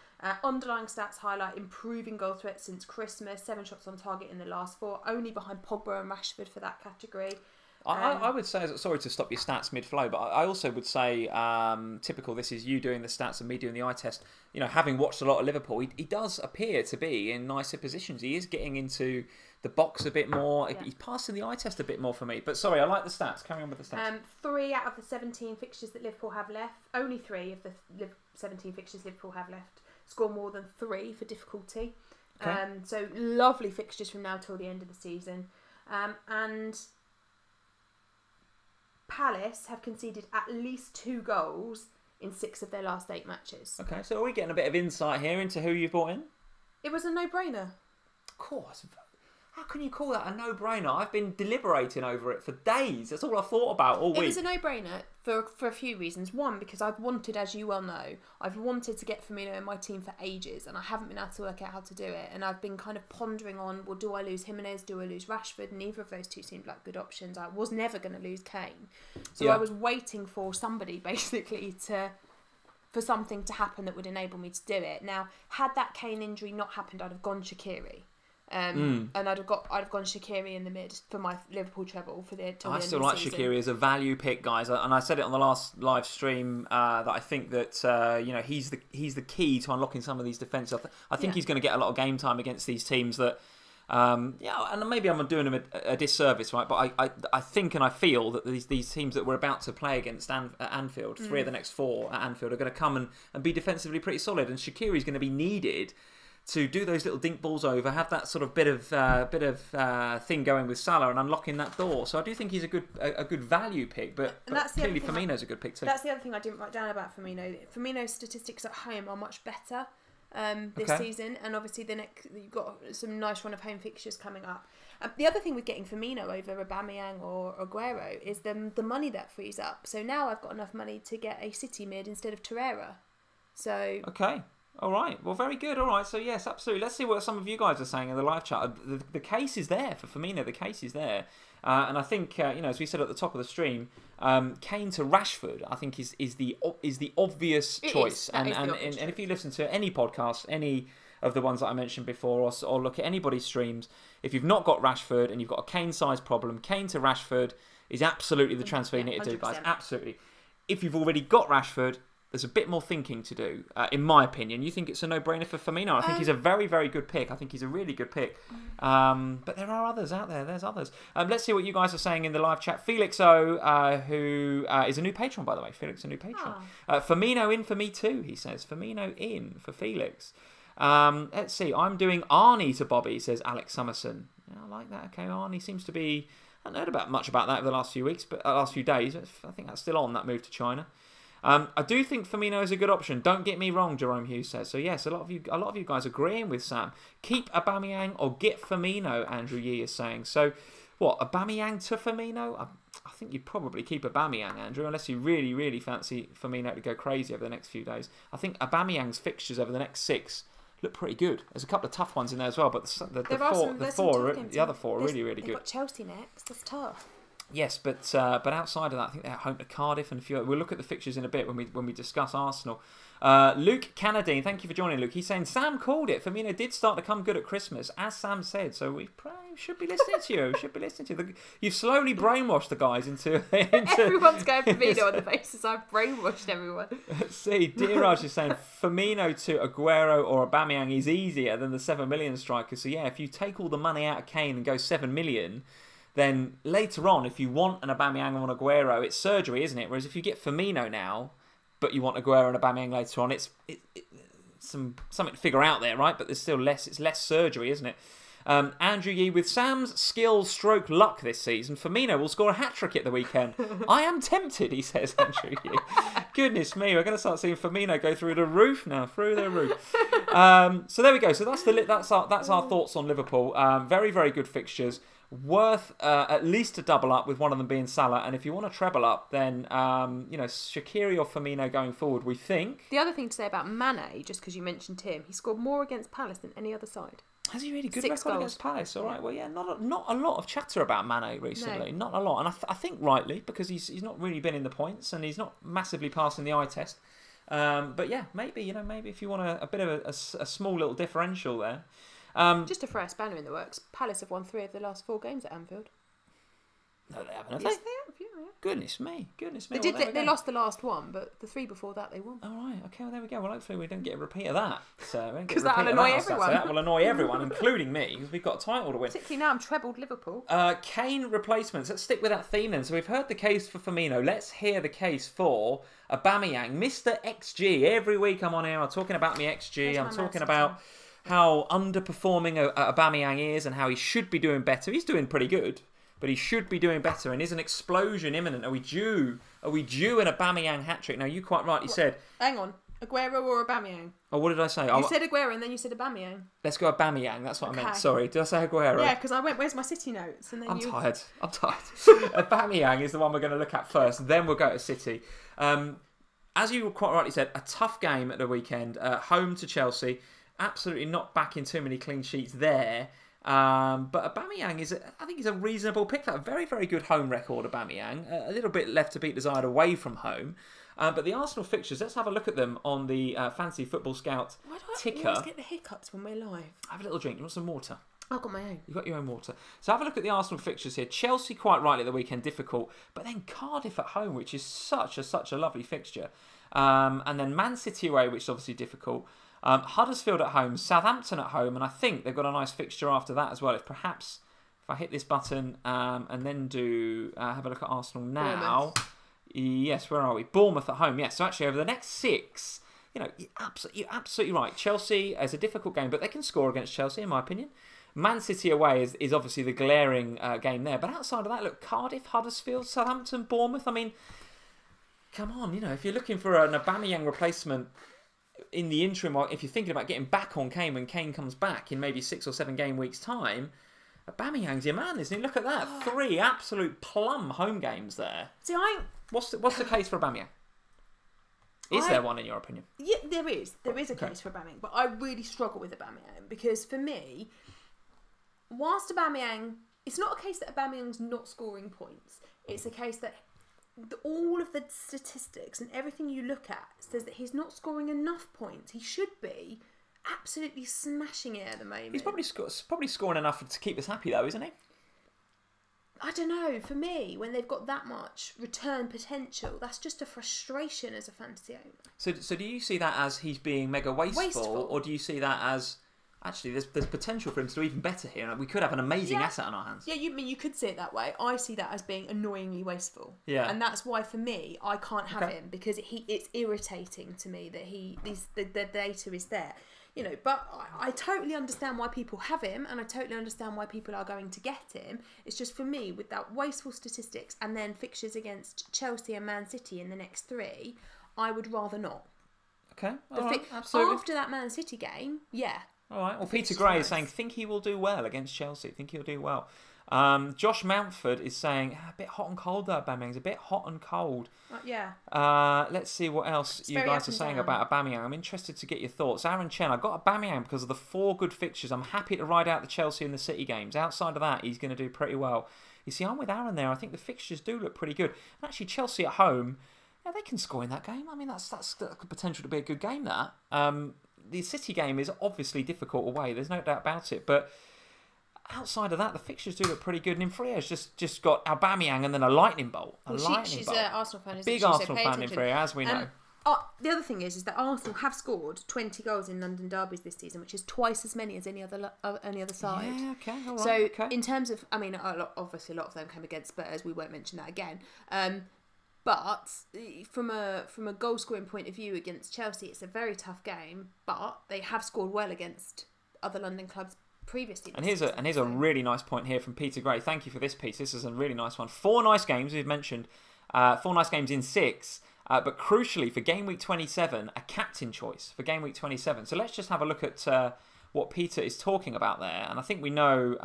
Underlying stats highlight improving goal threat since Christmas. 7 shots on target in the last 4, only behind Pogba and Rashford for that category. I would say, sorry to stop your stats mid-flow, but I also would say, typical, this is you doing the stats and me doing the eye test. Having watched a lot of Liverpool, he does appear to be in nicer positions. He is getting into the box a bit more. Yeah. He's passing the eye test a bit more for me. But sorry, I like the stats. Carry on with the stats. 3 out of the 17 fixtures that Liverpool have left, only 3 of the 17 fixtures Liverpool have left score more than 3 for difficulty. Okay. So lovely fixtures from now till the end of the season. And Palace have conceded at least 2 goals in 6 of their last 8 matches. Okay, so are we getting a bit of insight here into who you've brought in? It was a no-brainer. Of course. How can you call that a no-brainer? I've been deliberating over it for days. That's all I've thought about all week. It was a no-brainer for a few reasons. One, because I've wanted, as you well know, I've wanted to get Firmino in my team for ages, and I haven't been able to work out how to do it. And I've been kind of pondering on, well, do I lose Jimenez? Do I lose Rashford? Neither of those two seemed like good options. I was never going to lose Kane. So I was waiting for somebody, basically, for something to happen that would enable me to do it. Now, had that Kane injury not happened, I'd have gone Shaqiri. And I'd have gone Shaqiri in the mid for my Liverpool treble for the. I still like Shaqiri as a value pick, guys, and I said it on the last live stream that I think that he's the key to unlocking some of these defences. I think he's going to get a lot of game time against these teams that. And maybe I'm doing him a disservice, right? But I think and I feel that these teams that we're about to play against at Anfield, 3 of the next 4 at Anfield, are going to come and be defensively pretty solid, and Shaqiri's going to be needed to do those little dink balls over, have that sort of bit of thing going with Salah and unlocking that door. So I do think he's a good value pick, but clearly Firmino's a good pick too. That's the other thing I didn't write down about Firmino. Firmino's statistics at home are much better this season, and obviously you've got some nice run of home fixtures coming up. The other thing with getting Firmino over Aubameyang or Aguero is the money that frees up. So now I've got enough money to get a City mid instead of Torreira. So okay. All right. Well, very good. All right. So, yes, absolutely. Let's see what some of you guys are saying in the live chat. The case is there for Firmino. The case is there. And I think, as we said at the top of the stream, Kane to Rashford, I think, is the obvious choice. And if you listen to any podcast, any of the ones that I mentioned before, or look at anybody's streams, if you've not got Rashford and you've got a Kane-sized problem, Kane to Rashford is absolutely the transfer you need to do, guys. Absolutely. If you've already got Rashford, there's a bit more thinking to do, in my opinion. You think it's a no-brainer for Firmino? I think he's a very, very good pick. I think he's a really good pick. But there are others out there. There's others. Let's see what you guys are saying in the live chat. Felix O, who is a new patron, by the way. Felix, a new patron. Firmino in for me too, he says. Firmino in for Felix. Let's see. I'm doing Arnie to Bobby, says Alex Summerson. Yeah, I like that. Okay, Arnie seems to be... I haven't heard much about that over the last few weeks, but last few days. I think that's still on, that move to China. I do think Firmino is a good option. Don't get me wrong, Jerome Hughes says. So yes, a lot of you guys agreeing with Sam. Keep Aubameyang or get Firmino, Andrew Yee is saying. So what, Aubameyang to Firmino? I think you'd probably keep Aubameyang, Andrew, unless you really, really fancy Firmino to go crazy over the next few days. I think Aubameyang's fixtures over the next 6 look pretty good. There's a couple of tough ones in there as well, but the other four are really, really good. They've got Chelsea next. That's tough. Yes, but outside of that, I think they're at home to Cardiff and a few. We'll look at the fixtures in a bit when we discuss Arsenal. Luke Canadine, thank you for joining, Luke. He's saying Sam called it. Firmino did start to come good at Christmas, as Sam said. So we should be listening to you. You've slowly brainwashed the guys into Everyone's going Firmino on the basis I've brainwashed everyone. See, Diraj is saying Firmino to Aguero or Aubameyang is easier than the 7 million striker. So yeah, if you take all the money out of Kane and go 7 million. Then later on, if you want an Aubameyang or an Aguero, it's surgery, isn't it? Whereas if you get Firmino now, but you want Aguero and Aubameyang later on, it's something to figure out there, right? But there's still it's less surgery, isn't it? Andrew Yee, with Sam's skills stroke luck this season, Firmino will score a hat-trick at the weekend. I am tempted, he says, Andrew Yee. Goodness me, we're going to start seeing Firmino go through the roof now, through the roof. So there we go. So that's our thoughts on Liverpool. Very, very good fixtures. Worth at least a double up, with one of them being Salah. And if you want to treble up, then Shaqiri or Firmino going forward, we think. The other thing to say about Mane, just because you mentioned him, he scored more against Palace than any other side. Has he really good 6 record goals against Palace? All right, well, yeah, not a lot of chatter about Mane recently. No. Not a lot, and I think rightly, because he's not really been in the points and he's not massively passing the eye test. But yeah, maybe if you want a bit of a small little differential there. Just to throw a spanner in the works, Palace have won 3 of the last 4 games at Anfield. No, they haven't, have yes, they? they have, yeah. Goodness me. They lost the last one, but the 3 before that they won. All right, okay, well, there we go. Well, hopefully we don't get a repeat of that. Because that'll annoy everyone. That will annoy everyone, including me, because we've got a title to win. Particularly now I'm trebled Liverpool. Kane replacements. Let's stick with that theme then. So we've heard the case for Firmino. Let's hear the case for Aubameyang. Mr. XG. Every week I'm on here, I'm talking about me XG. I'm talking about how underperforming Aubameyang is and how he should be doing better. He's doing pretty good, but he should be doing better. And is an explosion imminent? Are we due an Aubameyang hat-trick? Now, you quite rightly said... Hang on. Aguero or Aubameyang? Oh, what did I say? You said Aguero and then you said Aubameyang. Let's go Aubameyang. That's what I meant. Sorry. Did I say Aguero? Yeah, because I went, where's my City notes? And then I'm tired. Aubameyang is the one we're going to look at first. Then we'll go to City. As you quite rightly said, a tough game at the weekend. Home to Chelsea. Absolutely not backing too many clean sheets there. But Aubameyang I think he's a reasonable pick. That a very, very good home record, Aubameyang. A little bit left to beat desired away from home. But the Arsenal fixtures, let's have a look at them on the Fancy Football Scout ticker. Why do I always get the hiccups when we're live? Have a little drink. You want some water? I've got my own. You've got your own water. So have a look at the Arsenal fixtures here. Chelsea, quite rightly, at the weekend, difficult. But then Cardiff at home, which is such a lovely fixture. And then Man City away, which is obviously difficult. Huddersfield at home, Southampton at home, and I think they've got a nice fixture after that as well. If I hit this button and then have a look at Arsenal now. Bournemouth. Yes, where are we? Bournemouth at home. Yes, so actually over the next 6, you're absolutely right. Chelsea is a difficult game, but they can score against Chelsea, in my opinion. Man City away is obviously the glaring game there. But outside of that, look, Cardiff, Huddersfield, Southampton, Bournemouth. I mean, come on, if you're looking for an Aubameyang replacement in the interim, or if you're thinking about getting back on Kane when Kane comes back in maybe 6 or 7 game weeks' time, Aubameyang's your man, isn't he? Look at that. 3 absolute plum home games there. See, What's the case for Aubameyang? Is there one in your opinion? Yeah, there is. There is a case for Aubameyang, but I really struggle with Aubameyang because for me, whilst Aubameyang, it's not a case that Aubameyang's not scoring points. It's a case that all of the statistics and everything you look at says that he's not scoring enough points. He should be absolutely smashing it at the moment. He's probably scoring enough to keep us happy though, isn't he? I don't know. For me, when they've got that much return potential, that's just a frustration as a fantasy owner. So do you see that as he's being mega wasteful? Or do you see that as actually there's potential for him to do even better here? We could have an amazing asset on our hands. Yeah, you could see it that way. I see that as being annoyingly wasteful. Yeah, and that's why for me I can't have him because it's irritating to me that the data is there. But I totally understand why people have him, and I totally understand why people are going to get him. It's just for me, with that wasteful statistics and then fixtures against Chelsea and Man City in the next 3, I would rather not. Okay, all right, absolutely. After that Man City game, yeah. All right. Well, Peter Gray is saying, think he will do well against Chelsea. Think he'll do well. Josh Mountford is saying, a bit hot and cold though, Aubameyang's a bit hot and cold. Yeah. Let's see what else you guys are saying about Aubameyang. I'm interested to get your thoughts. Aaron Chen, I got Aubameyang because of the 4 good fixtures. I'm happy to ride out the Chelsea and the City games. Outside of that, he's going to do pretty well. You see, I'm with Aaron there. I think the fixtures do look pretty good. And actually, Chelsea at home, yeah, they can score in that game. I mean, that's got the potential to be a good game, that. The City game is obviously difficult away. There's no doubt about it. But outside of that, the fixtures do look pretty good. And Infrea's just got Aubameyang and then a lightning bolt. She's an Arsenal fan, isn't she? Big Arsenal fan, Infrea, as we know. The other thing is that Arsenal have scored 20 goals in London derbies this season, which is twice as many as any other side. Yeah, okay, all right. So in terms of, I mean, obviously a lot of them came against Spurs. We won't mention that again. But from a goal scoring point of view against Chelsea, it's a very tough game. But they have scored well against other London clubs previously. And here's a really nice point here from Peter Gray. Thank you for this piece. This is a really nice one. 4 nice games we've mentioned. 4 nice games in 6. But crucially for game week 27, a captain choice for game week 27. So let's just have a look at what Peter is talking about there. And I think we know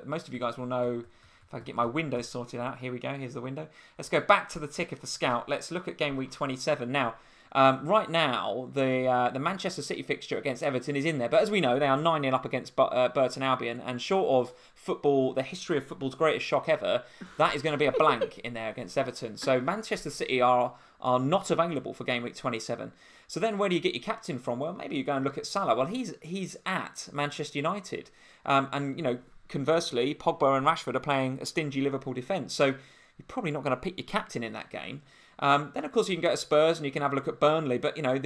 most of you guys will know. If I can get my window sorted out. Here we go. Here's the window. Let's go back to the tick of the scout. Let's look at game week 27. Now, right now, the Manchester City fixture against Everton is in there. But as we know, they are 9-0 up against Burton Albion. And short of football, the history of football's greatest shock ever, that is going to be a blank in there against Everton. So Manchester City are not available for game week 27. So then where do you get your captain from? Well, maybe you go and look at Salah. Well, he's at Manchester United. And, you know, conversely, Pogba and Rashford are playing a stingy Liverpool defence. So you're probably not going to pick your captain in that game. Then, of course, you can go to Spurs and you can have a look at Burnley. But, you know,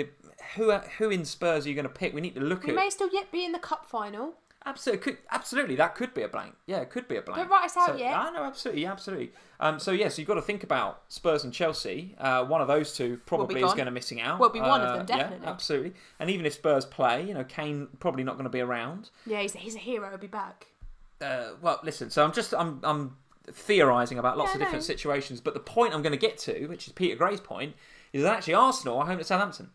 who in Spurs are you going to pick? We need to look at... We may still yet be in the cup final. Absolutely, that could be a blank. Yeah, it could be a blank. Don't write us out yet. I know, absolutely. So you've got to think about Spurs and Chelsea. One of those two probably is going to missing out. Will be one of them, definitely. Yeah, absolutely. And even if Spurs play, you know, Kane probably not going to be around. Yeah, he's a hero. He'll be back. Well, listen. So I'm theorising about lots of different situations, but the point I'm going to get to, which is Peter Gray's point, is that actually Arsenal are home to Southampton.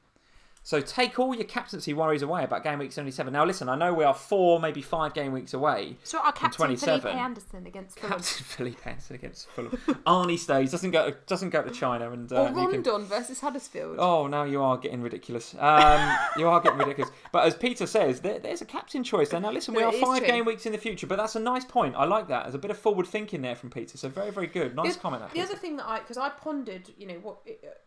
So take all your captaincy worries away about game week 77. Now listen, I know we are 4, maybe 5 game weeks away. So our captain Felipe Anderson against Fulham. Captain Felipe Anderson against Fulham. Arnie stays, doesn't go to China, and or Rondon versus Huddersfield. Oh, now you are getting ridiculous. But as Peter says, there's a captain choice there. Now listen, we are 5 game weeks in the future, but that's a nice point. I like that. There's a bit of forward thinking there from Peter. So very, very good. Nice comment. The other thing that because I pondered, you know, what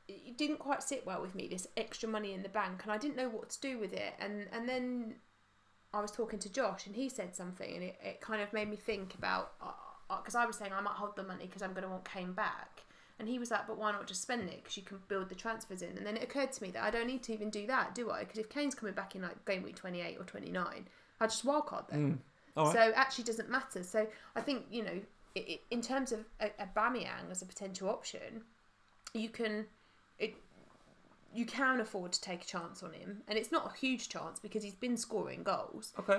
it didn't quite sit well with me, this extra money in the bank, and I didn't know what to do with it, and then I was talking to Josh and he said something, and it kind of made me think about, because I was saying I might hold the money because I'm going to want Kane back, and he was like, but why not just spend it, because you can build the transfers in. And then it occurred to me that I don't need to even do that, do I? Because if Kane's coming back in like game week 28 or 29, I just wildcard them. Right. So it actually doesn't matter. So I think, you know, in terms of Aubameyang as a potential option, you can afford to take a chance on him, and it's not a huge chance because he's been scoring goals. Okay.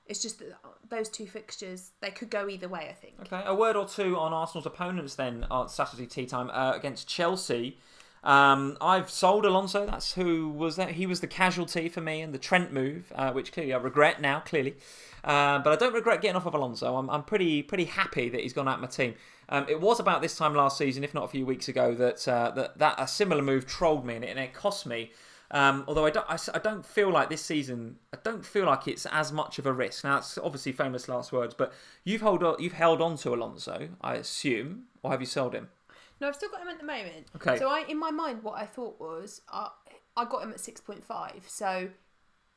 It's just that those 2 fixtures, they could go either way, I think. Okay, a word or two on Arsenal's opponents then on Saturday tea time against Chelsea. I've sold Alonso. That's who was that. He was the casualty for me in the Trent move, which clearly I regret now, clearly. But I don't regret getting off of Alonso. I'm pretty happy that he's gone out of my team. It was about this time last season, if not a few weeks ago, that a similar move trolled me, and it cost me. Although I don't feel like this season, I don't feel like it's as much of a risk. Now, it's obviously famous last words, but you've held on to Alonso, I assume, or have you sold him? No, I've still got him at the moment. Okay. So in my mind, what I thought was, I got him at 6.5. So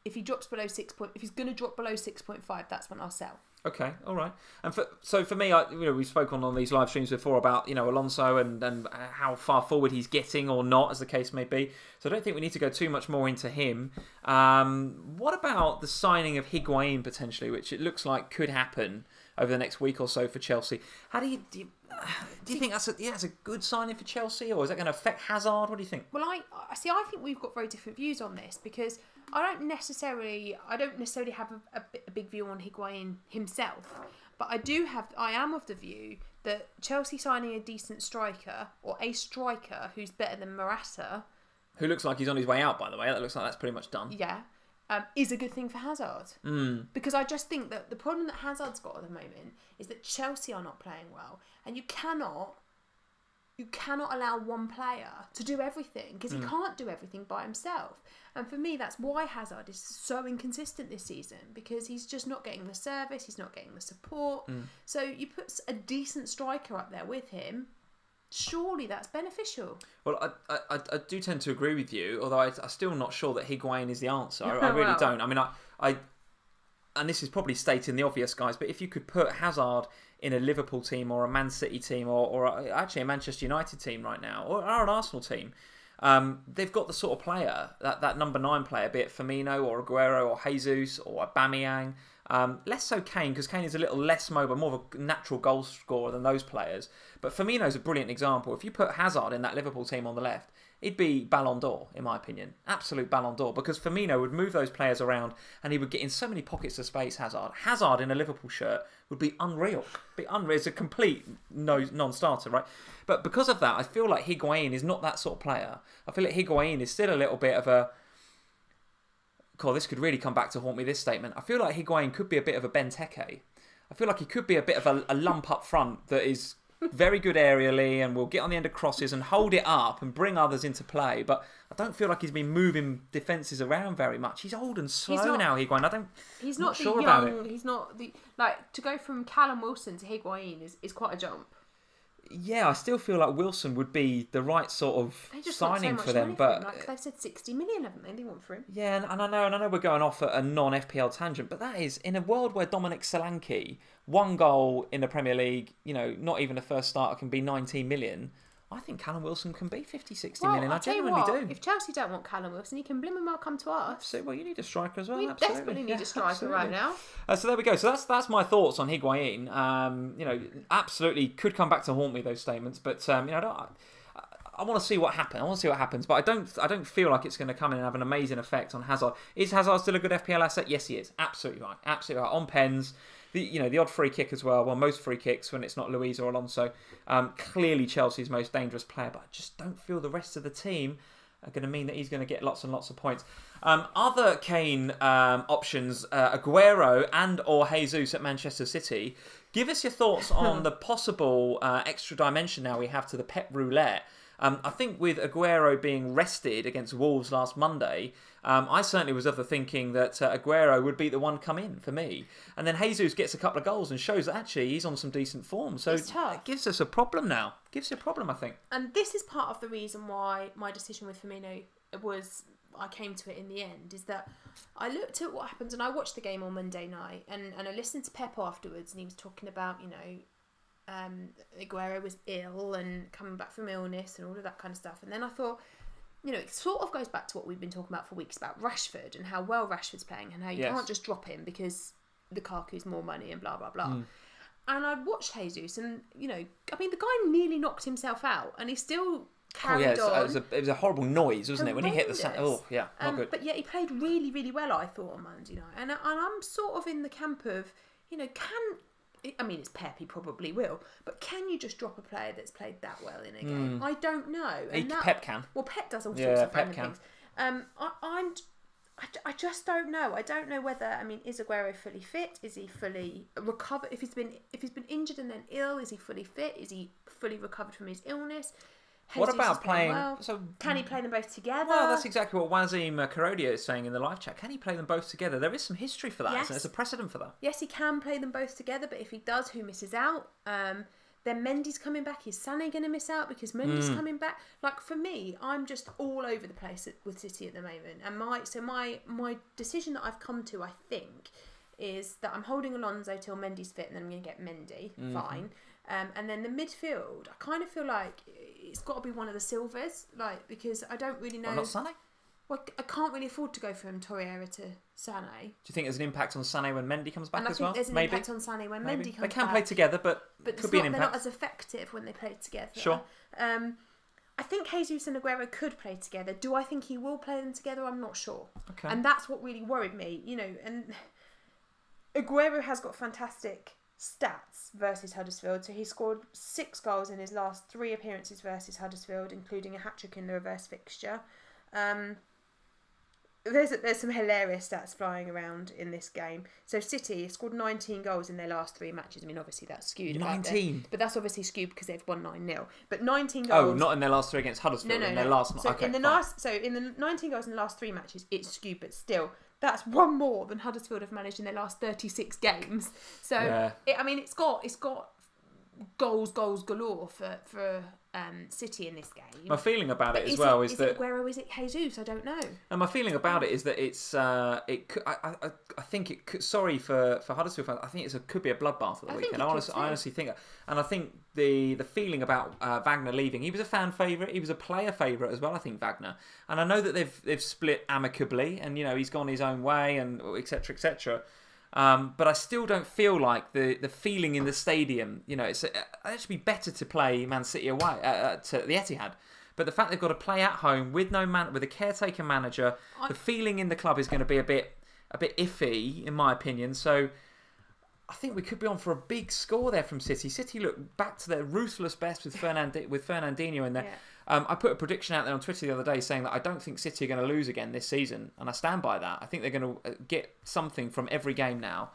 if he drops below if he's going to drop below 6.5, that's when I'll sell. Okay, all right. And for me, we've spoken on these live streams before about, you know, Alonso and how far forward he's getting or not, as the case may be. So I don't think we need to go too much more into him. What about the signing of Higuain potentially, which it looks like could happen over the next week or so for Chelsea? How do you think that's a good signing for Chelsea, or is that going to affect Hazard? What do you think? Well, I think we've got very different views on this, because I don't necessarily have a big view on Higuain himself. But I am of the view that Chelsea signing a decent striker, or a striker who's better than Morata, who looks like he's on his way out, by the way. That looks like that's pretty much done. Yeah. Is a good thing for Hazard. Because I just think that the problem that Hazard's got at the moment is that Chelsea are not playing well. And you cannot allow one player to do everything, because he can't do everything by himself. And for me, that's why Hazard is so inconsistent this season, because he's just not getting the service, he's not getting the support. So you put a decent striker up there with him, surely that's beneficial. Well, I do tend to agree with you, although I'm still not sure that Higuain is the answer. I really don't. I mean, I and this is probably stating the obvious, guys, but if you could put Hazard in a Liverpool team or a Man City team or actually a Manchester United team right now, or an Arsenal team, they've got the sort of player, that number 9 player, be it Firmino or Aguero or Jesus or Aubameyang. Less so Kane, because Kane is a little less mobile, more of a natural goal scorer than those players. But Firmino's a brilliant example. If you put Hazard in that Liverpool team on the left, he'd be Ballon d'Or, in my opinion. Absolute Ballon d'Or, because Firmino would move those players around and he would get in so many pockets of space, Hazard in a Liverpool shirt would be unreal. It's a complete non-starter, right? But because of that, I feel like Higuain is not that sort of player. I feel like Higuain is still a little bit of a... this could really come back to haunt me, this statement. I feel like Higuain could be a bit of a Benteke. I feel like he could be a bit of a lump up front that is very good aerially and will get on the end of crosses and hold it up and bring others into play. But I don't feel like he's been moving defences around very much. He's old and slow now, Higuain. He's not sure the about young. it. He's not the to go from Callum Wilson to Higuain is quite a jump. Yeah, I still feel like Wilson would be the right sort of signing for them, but they've said 60 million, haven't they? They want for him. Yeah, and I know we're going off a non-FPL tangent, but that is in a world where Dominic Solanke, 1 goal in the Premier League, not even a first starter, can be 19 million. I think Callum Wilson can be 50, 60 million. I genuinely do. If Chelsea don't want Callum Wilson, he can blimmin' well come to us. So, well, you need a striker as well. We desperately need a striker right now. So there we go. So that's my thoughts on Higuain. Absolutely could come back to haunt me, those statements. But I want to see what happens. But I don't feel like it's going to come in and have an amazing effect on Hazard. Is Hazard still a good FPL asset? Yes, he is. Absolutely right. Absolutely right. On pens. The odd free kick as well. Well, most free kicks when it's not Luiz or Alonso. Clearly Chelsea's most dangerous player, but I just don't feel the rest of the team are going to mean that he's going to get lots and lots of points. Other Kane options, Aguero and or Jesus at Manchester City. Give us your thoughts on the possible extra dimension now we have to the Pep Roulette. I think with Aguero being rested against Wolves last Monday, I certainly was of the thinking that Aguero would be the one come in for me. And then Jesus gets a couple of goals and shows that actually he's on some decent form. So it gives us a problem now. Gives you a problem, I think. And this is part of the reason why my decision with Firmino I came to it in the end, is that I looked at what happens, and I watched the game on Monday night, and I listened to Pep afterwards, and he was talking about, Aguero was ill and coming back from illness and all of that kind of stuff. And then I thought, it sort of goes back to what we've been talking about for weeks about Rashford and how well Rashford's playing and how you can't just drop him because Lukaku's more money and blah, blah, blah. And I watched Jesus and, the guy nearly knocked himself out and he still carried on. It was a horrible noise, wasn't it, when he hit the sand? Oh, yeah, not good. But yet he played really, really well, I thought, on Monday night. And I'm sort of in the camp of, it's Pep, he probably will. But can you just drop a player that's played that well in a game? I don't know. Pep can. Well, Pep does all sorts of random things. I just don't know. I don't know whether, is Aguero fully fit? Is he fully recovered? If he's been injured and then ill, is he fully fit? Is he fully recovered from his illness? What about playing? Well. Can he play them both together? Well, that's exactly what Wazim Karodia is saying in the live chat. Can he play them both together? There is some history for that. Yes. There's a precedent for that. Yes, he can play them both together, but if he does, who misses out? Then Mendy's coming back. Is Sané going to miss out because Mendy's coming back? Like, for me, I'm just all over the place with City at the moment. And my decision that I've come to, I think, is that I'm holding Alonso till Mendy's fit, and then I'm going to get Mendy. Fine. And then the midfield, I kind of feel like it's got to be one of the Silvers, because I don't really know. Not Sané? Well, I can't really afford to go from Torreira to Sané. Do you think there's an impact on Sané when Mendy comes back as well? And I think there's an impact on Sané when Mendy comes back. They can play together, but could be an impact. They're not as effective when they play together. Sure. I think Jesus and Aguero could play together. Do I think he will play them together? I'm not sure. Okay. And that's what really worried me, and Aguero has got fantastic stats versus Huddersfield. So he scored 6 goals in his last 3 appearances versus Huddersfield, including a hat-trick in the reverse fixture. There's some hilarious stats flying around in this game. So City scored 19 goals in their last 3 matches. I mean, obviously that's skewed. 19? But that's obviously skewed because they've won 9-0. But 19 goals... Oh, not in their last 3 against Huddersfield. No. In their last... So, okay, in the in the 19 goals in the last 3 matches, it's skewed, but still, that's one more than Huddersfield have managed in their last 36 games. So, yeah. it's got goals galore for City in this game. My feeling about it as well is that... Is it Aguero, is it Jesus? I don't know. And my feeling about it is that it's... I think it could... Sorry for Huddersfield fans. I think it could be a bloodbath at the weekend. I honestly think... And I think the feeling about Wagner leaving... He was a fan favourite. He was a player favourite as well, I think, Wagner. And I know that they've split amicably. And, he's gone his own way and etc, etc. But I still don't feel like the feeling in the stadium, it's actually better to play Man City away to the Etihad. But the fact they've got to play at home with with a caretaker manager, the feeling in the club is going to be a bit iffy, in my opinion. So I think we could be on for a big score there from City. City look back to their ruthless best with Fernandinho in there. Yeah. I put a prediction out there on Twitter the other day saying that I don't think City are going to lose again this season, and I stand by that. I think they're going to get something from every game now.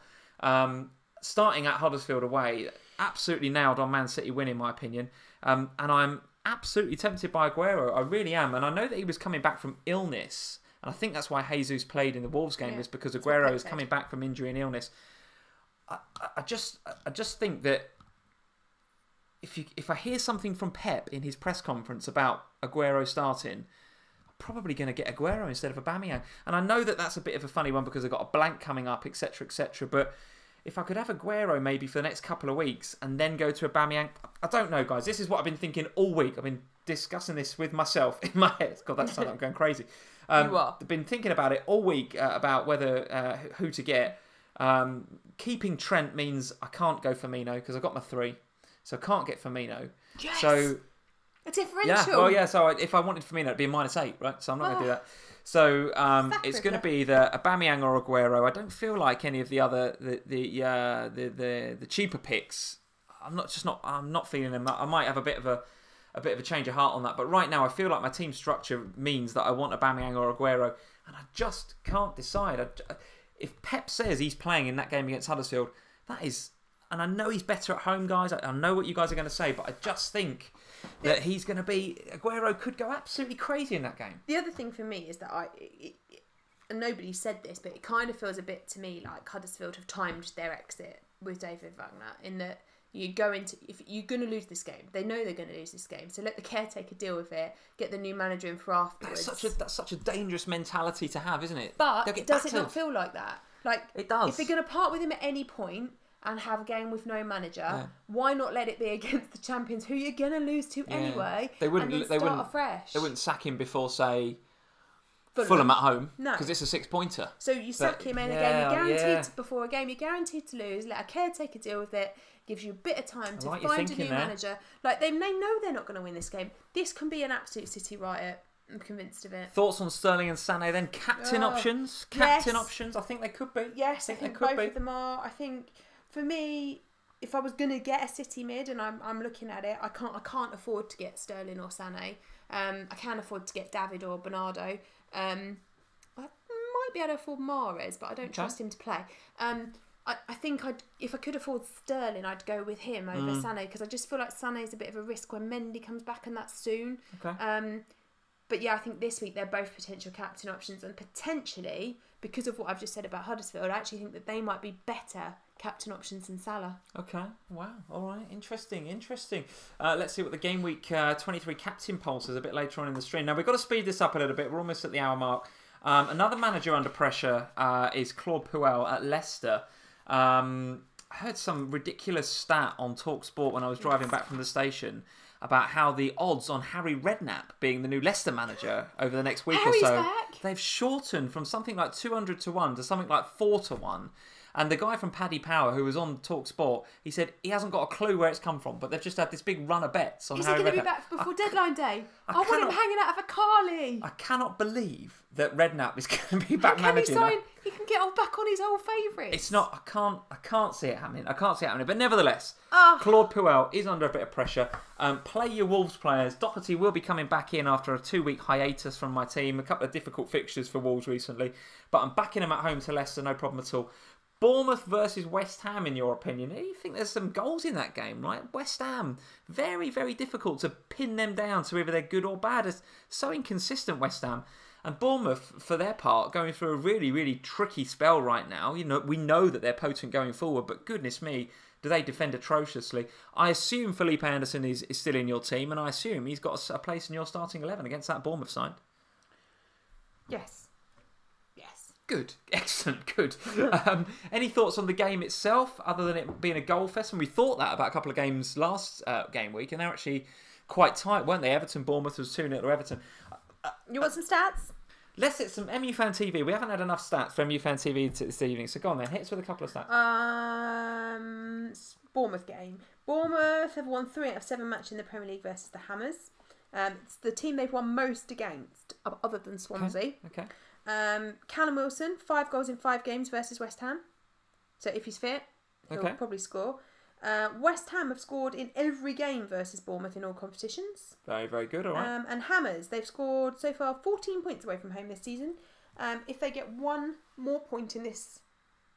Starting at Huddersfield away, absolutely nailed on Man City win, in my opinion. And I'm absolutely tempted by Aguero. I really am. And I know that he was coming back from illness, and I think that's why Jesus played in the Wolves game, is because Aguero is coming back from injury and illness. I just think that if I hear something from Pep in his press conference about Aguero starting, I'm probably going to get Aguero instead of Aubameyang. And I know that that's a bit of a funny one because I've got a blank coming up, etc, etc. But if I could have Aguero maybe for the next couple of weeks and then go to Aubameyang, I don't know, guys. This is what I've been thinking all week. I've been discussing this with myself in my head. God, that's I'm going crazy. You are. I've been thinking about it all week about whether who to get. Keeping Trent means I can't go Firmino because I've got my 3. So I can't get Firmino. Yes! So a differential. Yeah, well, yeah. So if I wanted Firmino, it'd be a -8, right? So I'm not going to do that. So it's going to be either Aubameyang or Aguero. I don't feel like any of the other the cheaper picks. I'm not feeling them. I might have a bit of a change of heart on that. But right now, I feel like my team structure means that I want Aubameyang or Aguero, and I just can't decide. If Pep says he's playing in that game against Huddersfield, that is. And I know he's better at home, guys. I know what you guys are going to say, but I just think that he's going to be... Aguero could go absolutely crazy in that game. The other thing for me is that and nobody said this, but it kind of feels a bit to me like Huddersfield have timed their exit with David Wagner, in that if you're going to lose this game, they know they're going to lose this game, so let the caretaker deal with it, get the new manager in for afterwards. That's such a dangerous mentality to have, isn't it? But does it not feel like that? Like, it does. If they're going to part with him at any point and have a game with no manager, why not let it be against the champions who you're going to lose to anyway? They wouldn't start afresh. They wouldn't sack him before, say, Fulham at home, because it's a 6-pointer. So you sack him in a game, you're guaranteed before a game, you're guaranteed to lose. Let a caretaker deal with it. Gives you a bit of time to find a new manager. Like they know they're not going to win this game. This can be an absolute City riot. I'm convinced of it. Thoughts on Sterling and Sané then? Captain options? Captain options? I think they could be. Yes, I think both of them are. I think, for me, if I was going to get a City mid, and I'm looking at it, I can't afford to get Sterling or Sané. I can afford to get David or Bernardo. I might be able to afford Mahrez, but I don't trust him to play. I think if I could afford Sterling, I'd go with him over Sané, because I just feel like Sané is a bit of a risk when Mendy comes back, and that's soon. Okay. But yeah, I think this week they're both potential captain options, and potentially, because of what I've just said about Huddersfield, I actually think that they might be better captain options than Salah. Okay, wow, all right, interesting. Let's see what the Game Week 23 captain poll says a bit later on in the stream. Now, we've got to speed this up a little bit. We're almost at the hour mark. Another manager under pressure is Claude Puel at Leicester. I heard some ridiculous stat on TalkSport when I was driving back from the station about how the odds on Harry Redknapp being the new Leicester manager over the next week or so, they've shortened from something like 200 to 1 to something like 4 to 1. And the guy from Paddy Power, who was on Talk Sport, he said he hasn't got a clue where it's come from, but they've just had this big run of bets on Is Harry he going to Redknapp. be back before deadline day? I want cannot- him hanging out of a Carly. I cannot believe that Redknapp is going to be back Can he managing. sign? He can get back on his old favourites. It's not. I can't see it happening. I can't see it happening. But nevertheless, Ah. Claude Puel is under a bit of pressure. Play your Wolves players. Doherty will be coming back in after a 2-week hiatus from my team. A couple of difficult fixtures for Wolves recently, but I'm backing him at home to Leicester, no problem at all. Bournemouth versus West Ham, in your opinion? You think there's some goals in that game, right? West Ham, very, very difficult to pin them down to whether they're good or bad. It's so inconsistent, West Ham. And Bournemouth, for their part, going through a really, really tricky spell right now. You know, we know that they're potent going forward, but goodness me, do they defend atrociously. I assume Felipe Anderson is still in your team, and I assume he's got a place in your starting 11 against that Bournemouth side. Yes. Good, excellent, good. Any thoughts on the game itself, other than it being a goal fest? And we thought that about a couple of games last game week, and they're actually quite tight, weren't they? Bournemouth was 2-0 to Everton. You want some stats? Let's hit some MU Fan TV. We haven't had enough stats for MU Fan TV this evening, so go on then, hit us with a couple of stats. Bournemouth game. Bournemouth have won 3 out of 7 matches in the Premier League versus the Hammers. It's the team they've won most against, other than Swansea. Okay. Callum Wilson, 5 goals in 5 games versus West Ham. So if he's fit, he'll probably score. West Ham have scored in every game versus Bournemouth in all competitions. Very, very good, all right. And Hammers, they've scored so far 14 points away from home this season. If they get 1 more point in this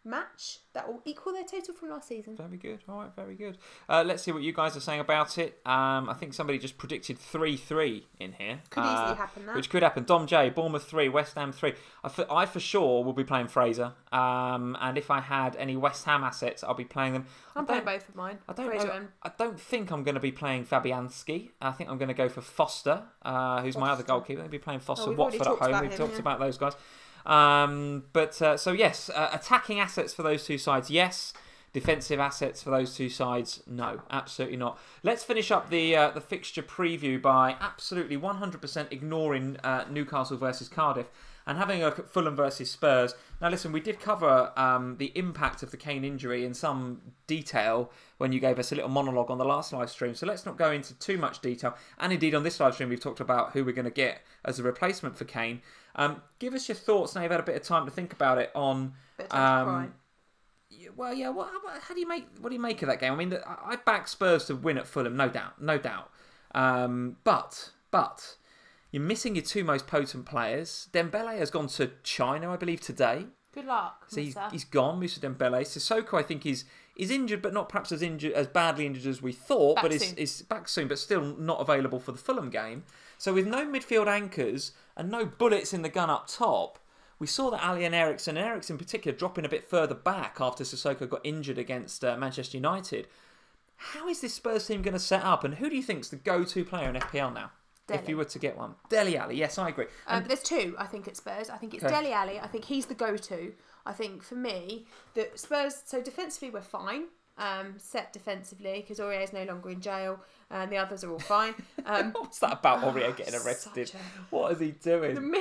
match, that will equal their total from last season. Very good, all right, very good. Let's see what you guys are saying about it. I think somebody just predicted 3-3 in here. Could easily happen, that. Which could happen. Dom J, Bournemouth 3, West Ham 3. I for sure will be playing Fraser. And if I had any West Ham assets, I'll be playing them. I'm playing both of mine. I don't think I'm going to be playing Fabianski. I think I'm going to go for Foster, who's my other goalkeeper. I'll be playing Foster. Watford at home. We've talked about those guys. So yes, attacking assets for those two sides, yes. Defensive assets for those two sides, no, absolutely not. Let's finish up the fixture preview by absolutely 100% ignoring Newcastle versus Cardiff and having a look at Fulham versus Spurs. Now listen, we did cover the impact of the Kane injury in some detail when you gave us a little monologue on the last live stream, so let's not go into too much detail. And indeed on this live stream we've talked about who we're going to get as a replacement for Kane. Give us your thoughts now you've had a bit of time to think about it on... Well, yeah. What do you make of that game? I mean, I back Spurs to win at Fulham, no doubt. But you're missing your 2 most potent players. Dembele has gone to China, I believe, today. Good luck. So he's gone, Moussa Dembele. Sissoko, I think, is injured, but not perhaps as badly injured as we thought. Is back soon, but still not available for the Fulham game. So with no midfield anchors and no bullets in the gun up top. We saw that Ali and Eriksen in particular, dropping a bit further back after Sissoko got injured against Manchester United. How is this Spurs team going to set up? And who do you think is the go-to player in FPL now? Dele. If you were to get one. Dele Alli, yes, I agree. There's 2, I think, at Spurs. I think it's Dele Alli. I think he's the go-to. I think, for me, that Spurs... So defensively, we're fine. Set defensively, because Aurier is no longer in jail. And the others are all fine. What's that about Aurier getting arrested? What is he doing?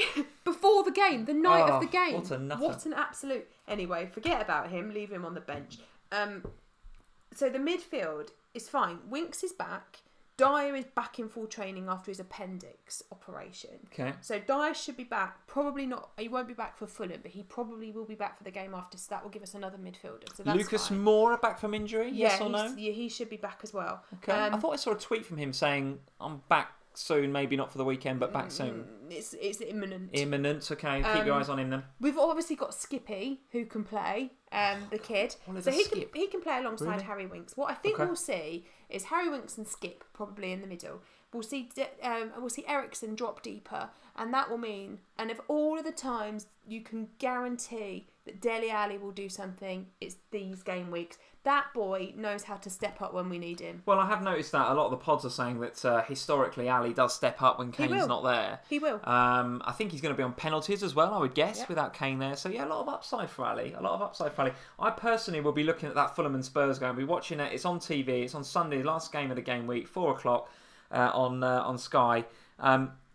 Before the game, the night of the game. What an absolute... Anyway, forget about him. Leave him on the bench. So the midfield is fine. Winks is back. Dyer is back in full training after his appendix operation. Okay. So Dyer should be back. Probably not. He won't be back for Fulham, but he probably will be back for the game after. So that will give us another midfielder. So that's Lucas fine. Moura back from injury? Yes or no? Yeah, he should be back as well. Okay. I thought I saw a tweet from him saying, I'm back soon, maybe not for the weekend, but back soon. It's imminent. Imminent, okay. Keep your eyes on him then. We've obviously got Skippy, who can play, the kid. So he can play alongside Harry Winks. What I think we'll see is Harry Winks and Skip probably in the middle. We'll see Eriksen drop deeper, and that will mean, and of all of the times you can guarantee that Dele Alli will do something, it's these game weeks. That boy knows how to step up when we need him. Well, I have noticed that a lot of the pods are saying that historically Ali does step up when Kane's not there. He will. I think he's going to be on penalties as well, I would guess, without Kane there. So yeah, a lot of upside for Ali. I personally will be looking at that Fulham and Spurs game. I'll be watching it. It's on TV. It's on Sunday, last game of the game week, 4 o'clock on Sky.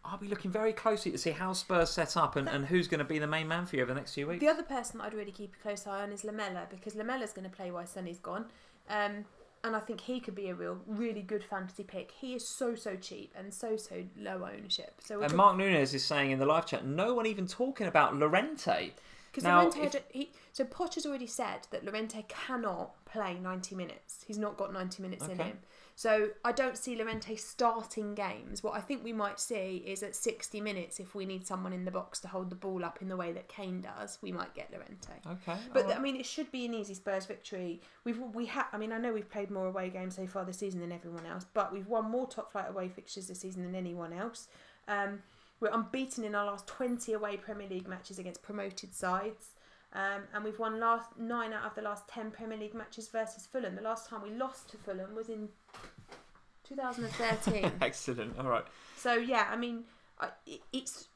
I'll be looking very closely to see how Spurs set up and who's going to be the main man for you over the next few weeks. The other person that I'd really keep a close eye on is Lamella, because Lamella's going to play while Sonny's gone. And I think he could be a really good fantasy pick. He is so cheap and so low ownership. And Mark Nunes is saying in the live chat, no one even talking about Llorente. Because so Poch has already said that Llorente cannot play 90 minutes. He's not got 90 minutes in him. So I don't see Llorente starting games. What I think we might see is at 60 minutes, if we need someone in the box to hold the ball up in the way that Kane does, we might get Llorente. Okay. But I mean, it should be an easy Spurs victory. I know we've played more away games so far this season than everyone else, but we've won more top flight away fixtures this season than anyone else. We're unbeaten in our last 20 away Premier League matches against promoted sides. And we've won 9 out of the last 10 Premier League matches versus Fulham. The last time we lost to Fulham was in 2013. Excellent. All right. So yeah, I mean,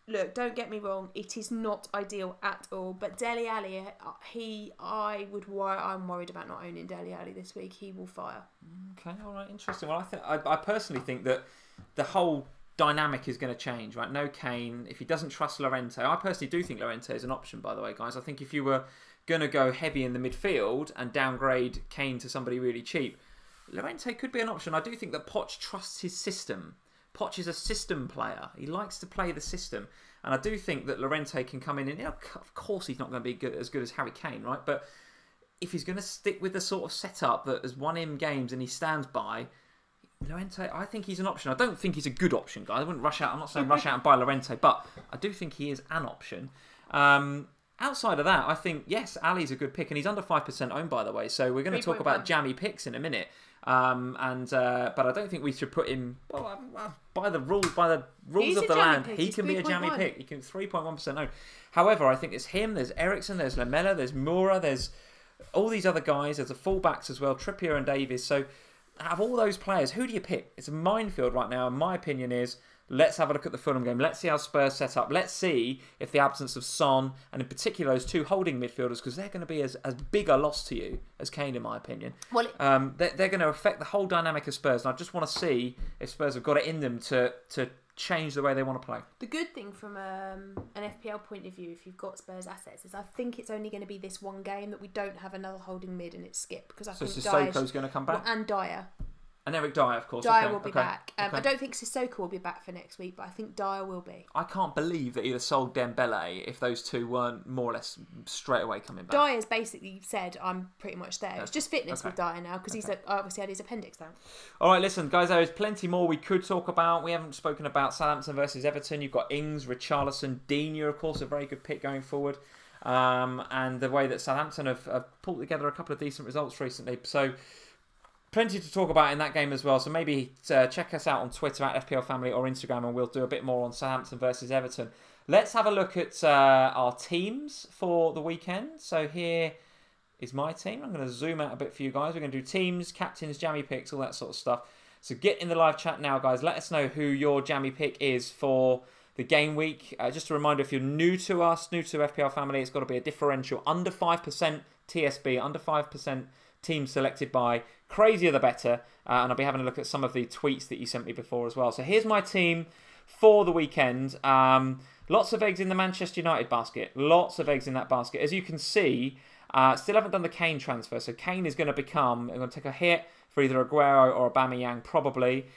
don't get me wrong, it is not ideal at all. But Dele Alli, I'm worried about not owning Dele Alli this week. He will fire. Okay. All right. Interesting. Well, I personally think that the whole dynamic is going to change, right? No Kane. If he doesn't trust Llorente, I personally do think Llorente is an option, by the way, guys. I think if you were going to go heavy in the midfield and downgrade Kane to somebody really cheap, Llorente could be an option. I do think that Poch trusts his system. Poch is a system player. He likes to play the system. And I do think that Llorente can come in and, of course he's not going to be as good as Harry Kane, right? But if he's going to stick with the sort of setup that has won him games and he stands by, Llorente, I think he's an option. I don't think he's a good option, guys. I wouldn't rush out. I'm not saying rush out and buy Llorente, but I do think he is an option. Outside of that, I think, yes, Ali's a good pick, and he's under 5% owned, by the way. So we're going to talk about Jammy Picks in a minute. But I don't think we should put him by the rules of the land. He can be a Jammy Pick. He can 3.1% owned. However, I think it's him. There's Ericsson. There's Lamella. There's Moura. There's all these other guys. There's the fullbacks as well, Trippier and Davies. So out of all those players, who do you pick? It's a minefield right now. And my opinion is, let's have a look at the Fulham game. Let's see how Spurs set up. Let's see if the absence of Son, and in particular those two holding midfielders, because they're going to be as big a loss to you as Kane, in my opinion. Well, they're going to affect the whole dynamic of Spurs. And I just want to see if Spurs have got it in them to change the way they want to play. The good thing from an FPL point of view, if you've got Spurs assets, is I think it's only going to be this one game that we don't have another holding mid and it's Skip, because I think Sissoko's going to come back, and Dyer. And Eric Dyer, of course. Dyer will be back. I don't think Sissoko will be back for next week, but I think Dyer will be. I can't believe that he'd have sold Dembele if those two weren't more or less straight away coming back. Dyer's basically said, I'm pretty much there. It's just fitness with Dyer now, because he's obviously had his appendix down. All right, listen, guys, there is plenty more we could talk about. We haven't spoken about Southampton versus Everton. You've got Ings, Richarlison, Digne, of course, a very good pick going forward. And the way that Southampton have pulled together a couple of decent results recently. So plenty to talk about in that game as well. So maybe check us out on Twitter at FPL Family or Instagram, and we'll do a bit more on Southampton versus Everton. Let's have a look at our teams for the weekend. So here is my team. I'm going to zoom out a bit for you guys. We're going to do teams, captains, jammy picks, all that sort of stuff. So get in the live chat now, guys. Let us know who your jammy pick is for the game week. Just a reminder, if you're new to us, new to FPL Family, it's got to be a differential under 5% TSB, under 5% team selected by. Crazier the better. And I'll be having a look at some of the tweets that you sent me before as well. So here's my team for the weekend. Lots of eggs in the Manchester United basket. Lots of eggs in that basket. As you can see, still haven't done the Kane transfer. So Kane is going to take a hit for either Aguero or Aubameyang, probably.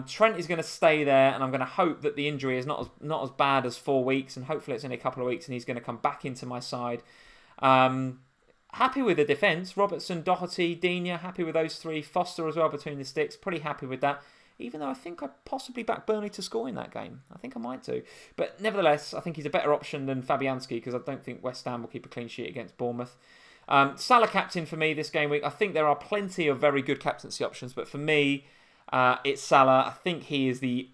Trent is going to stay there, and I'm going to hope that the injury is not as bad as 4 weeks, and hopefully it's only a couple of weeks and he's going to come back into my side. Happy with the defence. Robertson, Doherty, Digne, happy with those three. Foster as well between the sticks. Pretty happy with that. Even though I think I'd possibly back Burnley to score in that game. I think I might do. But nevertheless, I think he's a better option than Fabianski, because I don't think West Ham will keep a clean sheet against Bournemouth. Salah captain for me this game week. I think there are plenty of very good captaincy options, but for me, it's Salah. I think he is I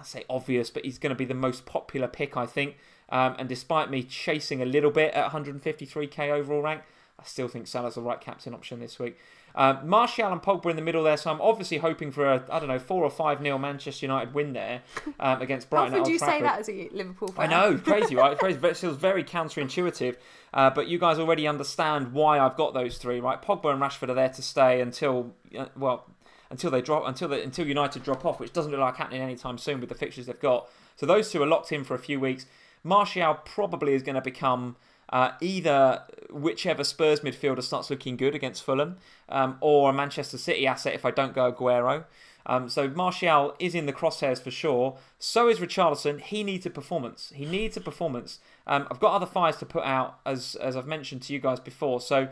say obvious, but he's going to be the most popular pick, I think. And despite me chasing a little bit at 153k overall rank, I still think Salah's the right captain option this week. Martial and Pogba in the middle there, so I'm obviously hoping for a 4 or 5-0 Manchester United win there against Brighton. How would you say that as a Liverpool fan? I know, crazy, right? It feels very counterintuitive, but you guys already understand why I've got those three, right? Pogba and Rashford are there to stay until, until United drop off, which doesn't look like happening anytime soon with the fixtures they've got. So those two are locked in for a few weeks. Martial probably is going to become either whichever Spurs midfielder starts looking good against Fulham, or a Manchester City asset if I don't go Aguero. So Martial is in the crosshairs for sure. So is Richarlison. He needs a performance. I've got other fires to put out, as I've mentioned to you guys before. So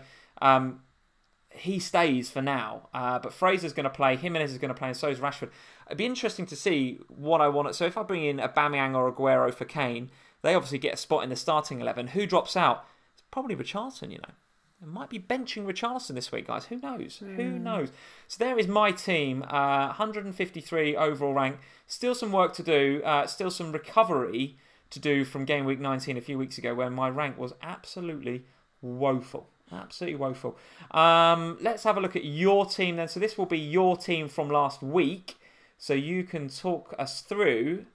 he stays for now. But Fraser's going to play. Jimenez is going to play, and so is Rashford. It'd be interesting to see what I want. So if I bring in Aubameyang or Aguero for Kane, they obviously get a spot in the starting 11. Who drops out? It's probably Richarlison, you know. It might be benching Richarlison this week, guys. Who knows? Who knows? So there is my team. 153 overall rank. Still some work to do. Still some recovery to do from game week 19 a few weeks ago, where my rank was absolutely woeful. Absolutely woeful. Let's have a look at your team then. So this will be your team from last week. So you can talk us through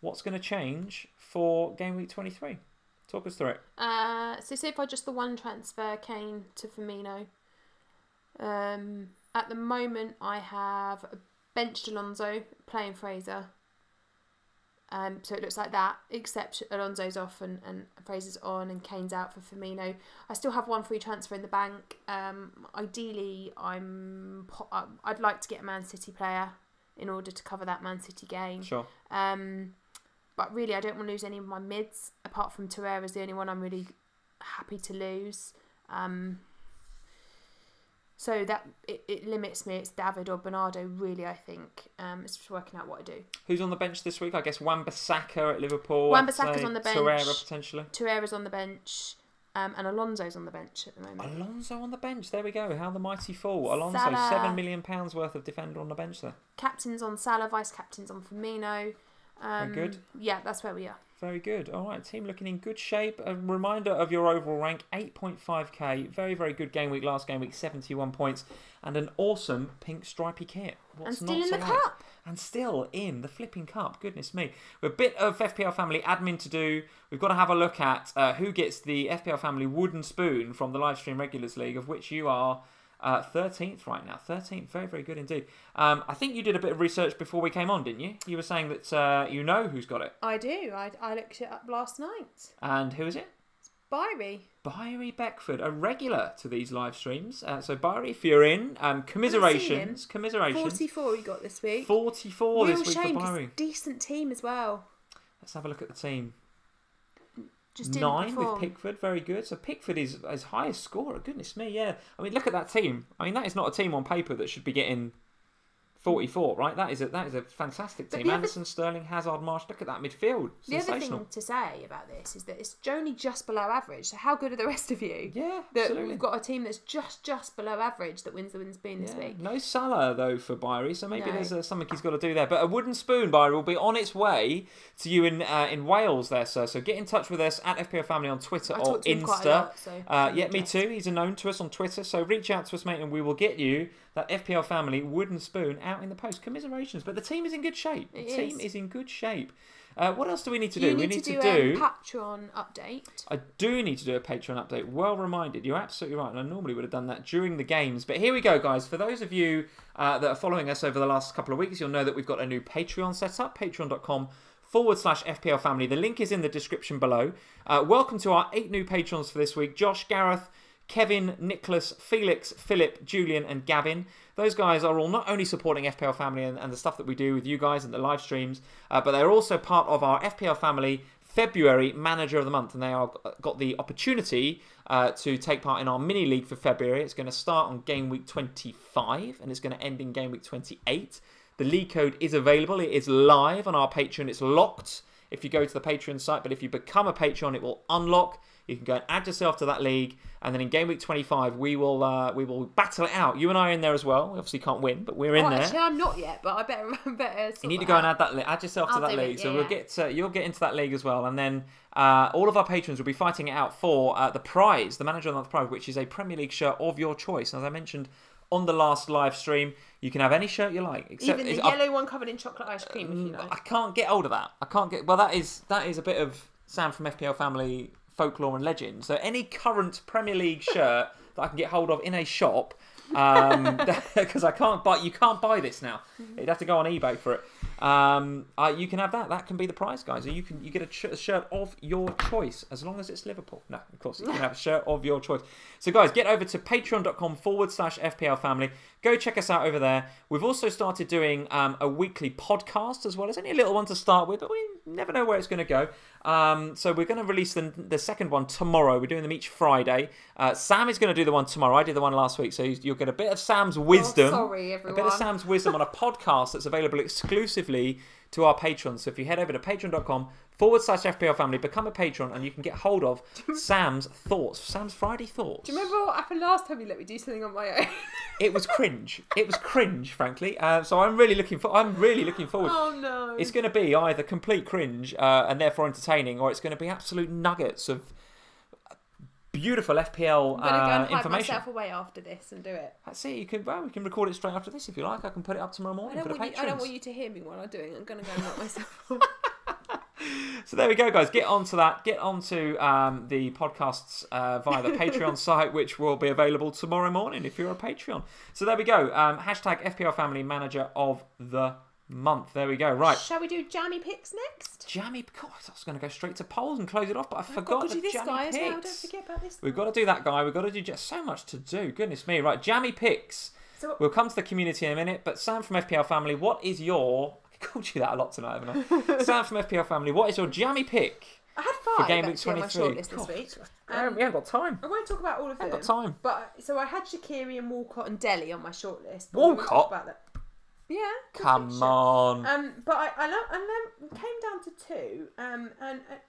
what's going to change for game week 23. Talk us through it. So say if I just the one transfer, Kane to Firmino. At the moment, I have benched Alonso, playing Fraser. So it looks like that, except Alonso's off and Fraser's on and Kane's out for Firmino. I still have one free transfer in the bank. Ideally, I'd like to get a Man City player in order to cover that Man City game. Sure. But really, I don't want to lose any of my mids, apart from Torreira is the only one I'm really happy to lose. So that it limits me. It's David or Bernardo, really, I think. It's just working out what I do. Who's on the bench this week? I guess Wan-Bissaka at Liverpool. Wan-Bissaka's on the bench. Torreira, potentially. Torreira's on the bench. And Alonso's on the bench at the moment. Alonso on the bench. There we go. How the mighty fall. Alonso, Salah, £7 million worth of defender on the bench there. Captain's on Salah, vice-captain's on Firmino. Very good. Yeah, that's where we are. Very good. All right, team looking in good shape. A reminder of your overall rank, 8.5k. Very, very good game week. Last game week, 71 points. And an awesome pink stripy kit. What's and still not in to the like? cup. And still in the flipping cup. Goodness me. We've a bit of FPL Family admin to do. We've got to have a look at who gets the FPL Family wooden spoon from the Livestream Regulars League, of which you are 13th right now. 13th. Very, very good indeed. I think you did a bit of research before we came on, didn't you? You were saying that you know who's got it. I do. I looked it up last night. And who is it? It's Byrie Beckford, a regular to these live streams. So Byrie, if you're in, commiserations. 44 he got this week. 44 Real this week shame, for Byrie. Decent team as well. Let's have a look at the team. Just 9 with Pickford, very good. So Pickford is his highest scorer. Goodness me, yeah. I mean, look at that team. I mean, that is not a team on paper that should be getting 44, right? That is a fantastic team. Anderson, Sterling, Hazard, Marsh. Look at that midfield. The other thing to say about this is that it's only just below average. So how good are the rest of you? Yeah, that absolutely. We've got a team that's just below average that wins the wins spoon this week. No Salah though for Byrie, so maybe there's something he's got to do there. But a wooden spoon, Byrie, will be on its way to you in Wales there, sir. So get in touch with us at FPL Family on Twitter or Insta. Me too. He's a known to us on Twitter, so reach out to us, mate, and we will get you that FPL Family wooden spoon out in the post. Commiserations, but the team is in good shape. The team is in good shape. What else do we need to do? We need to do a Patreon update. I do need to do a Patreon update. Well reminded. You're absolutely right. And I normally would have done that during the games. But here we go, guys. For those of you that are following us over the last couple of weeks, you'll know that we've got a new Patreon set up. Patreon.com/FPL Family. The link is in the description below. Welcome to our 8 new patrons for this week. Josh, Gareth, Kevin, Nicholas, Felix, Philip, Julian and Gavin. Those guys are all not only supporting FPL Family and the stuff that we do with you guys and the live streams, but they're also part of our FPL Family February Manager of the Month, and they are got the opportunity to take part in our mini league for February. It's going to start on game week 25 and it's going to end in game week 28. The league code is available. It is live on our Patreon. It's locked if you go to the Patreon site, but if you become a Patreon, it will unlock. You can go and add yourself to that league, and then in game week 25, we will battle it out. You and I are in there as well. We obviously can't win, but we're in there. Actually, I'm not yet, but I better. You need to go and add yourself to that league. So you'll get into that league as well, and then all of our patrons will be fighting it out for the prize, the Manager of the Month prize, which is a Premier League shirt of your choice. As I mentioned on the last live stream, you can have any shirt you like, except even the yellow one covered in chocolate ice cream. If you like. I can't get hold of that. I can't get. Well, that is a bit of Sam from FPL Family folklore and legend. So any current Premier League shirt that I can get hold of in a shop, because I can't buy. You can't buy this now. You'd have to go on eBay for it. You can have that. That can be the prize, guys. You get a shirt of your choice as long as it's Liverpool. No, of course you can have a shirt of your choice. So, guys, get over to patreon.com/FPL Family. Go check us out over there. We've also started doing a weekly podcast as well. It's only a little one to start with, but we never know where it's going to go. So we're going to release the second one tomorrow. We're doing them each Friday. Sam is going to do the one tomorrow. I did the one last week, so you'll get a bit of Sam's wisdom. Oh, sorry, everyone. A bit of Sam's wisdom on a podcast that's available exclusively to our patrons. So if you head over to patreon.com/FPL Family, become a patron, and you can get hold of Sam's thoughts, Sam's Friday thoughts. Do you remember what happened last time you let me do something on my own? It was cringe. It was cringe, frankly. So I'm really looking forward. Oh no! It's going to be either complete cringe and therefore entertaining, or it's going to be absolute nuggets of beautiful FPL I'm going to go and hide information. myself away after this and do it. That's it. We can record it straight after this if you like. I can put it up tomorrow morning for the patrons. I don't want you to hear me while I'm doing it. I'm going to go and knock myself off. So there we go, guys. Get onto that. Get onto the podcasts via the Patreon site, which will be available tomorrow morning if you're a Patreon. So there we go. Hashtag FPL Family Manager of the Month. There we go. Right. Shall we do Jammy Picks next? Jammy, God, I was going to go straight to polls and close it off, but I forgot to do this Jammy guy Picks. as well. Don't forget about this. We've got to do that guy. We've got to do just so much to do. Goodness me. Right, Jammy Picks. So, we'll come to the community in a minute, but Sam from FPL Family, what is your... I called you that a lot tonight, haven't I? Sam from FPL Family, what is your Jammy Pick? I had 5 for Gameweek actually on my 23. shortlist this week. We haven't got time. I won't talk about all of them. I haven't got time. But so I had Shaqiri and Walcott and Delhi on my shortlist. Walcott? About that. Yeah. Come on. But I came down to 2.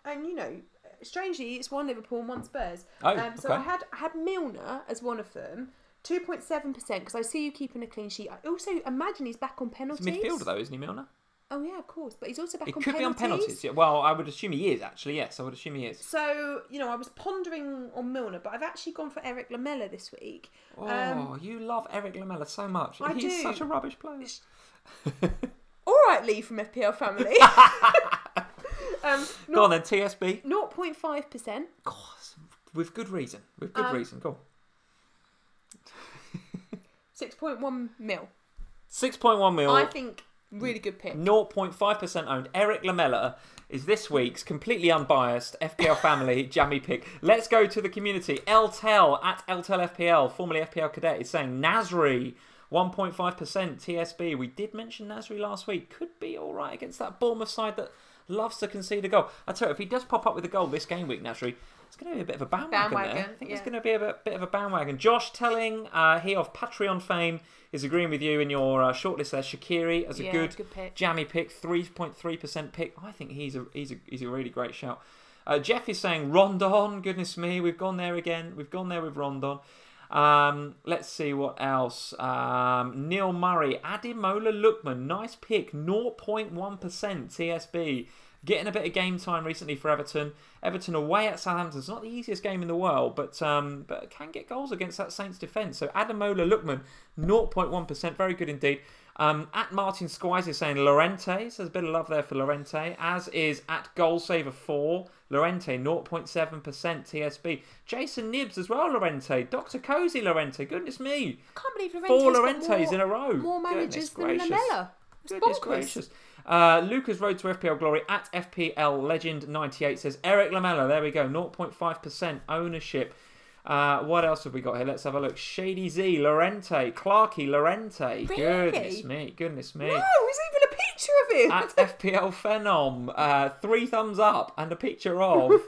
And you know, strangely, it's one Liverpool and one Spurs. Oh, so okay. I had Milner as one of them. 2.7% because I see you keeping a clean sheet. I also imagine he's back on penalties. He's midfielder though, isn't he, Milner? Oh yeah, of course. But he's also back on penalties. He could be on penalties. Yeah. Well, I would assume he is actually. Yes, I would assume he is. So, you know, I was pondering on Milner, but I've actually gone for Eric Lamela this week. Oh, you love Eric Lamela so much. He's such a rubbish player. All right, Lee from FPL Family. Go on then, TSB. 0.5%. God, with good reason. With good reason. Go on. 6.1 mil. 6.1 mil. I think really good pick. 0.5% owned. Eric Lamela is this week's completely unbiased FPL Family Jammy Pick. Let's go to the community. Eltel at EltelFPL, formerly FPL Cadet, is saying Nasri 1.5% TSB. We did mention Nasri last week. Could be all right against that Bournemouth side that loves to concede a goal. I tell you, if he does pop up with a goal this game week, Nasri, it's going to be a bit of a bandwagon there. I think it's going to be a bit of a bandwagon. Josh Telling, he of Patreon fame, is agreeing with you in your shortlist there. Shaqiri as a good pick. Jammy pick, 3.3% pick. I think he's a really great shout. Jeff is saying Rondon. Goodness me, we've gone there again. We've gone there with Rondon. Let's see what else. Neil Murray, Ademola Lookman, nice pick, 0.1% TSB. Getting a bit of game time recently for Everton. Everton away at Southampton. It's not the easiest game in the world, but can get goals against that Saints defence. So Ademola Lookman, 0.1%, very good indeed. At Martin Squires is saying Llorente, so there's a bit of love there for Llorente, as is at Goalsaver4, Llorente, 0.7% TSB. Jason Nibbs as well, Llorente. Dr. Cozy Llorente, goodness me. I can't believe Llorente's 4 Llorentes in a row. More managers than Lamela. Goodness gracious. Lucas Road to FPL Glory at FPL Legend 98 says Eric Lamela. There we go, 0.5% ownership. What else have we got here? Let's have a look. Shady Z, Llorente, Clarkey, Llorente. Really? Goodness me. No, there's even a picture of him. At FPL Phenom, 3 thumbs up and a picture of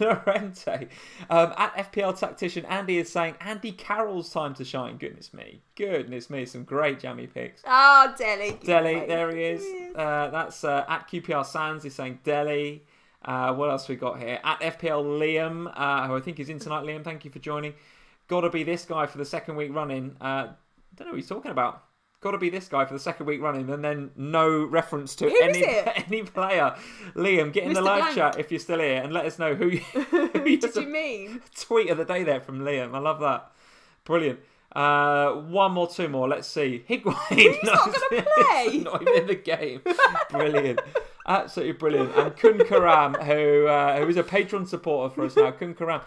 Llorente. At FPL Tactician, Andy is saying Andy Carroll's time to shine. Goodness me, some great jammy picks. Ah, Delhi, there he is. That's at QPR Sands is saying Delhi. What else we got here? At FPL Liam, who I think is in tonight. Liam, thank you for joining. Gotta be this guy for the second week running. Don't know what he's talking about. Got to be this guy for the second week running, and then no reference to any player. Liam, get in the live chat if you're still here, and let us know who did you mean? Tweet of the day there from Liam. I love that. Brilliant. 2 more. Let's see. Higuain. He's not going to play. Not even in the game. Brilliant. Absolutely brilliant. And Kun Karam, who is a patron supporter for us now. Kun Karam,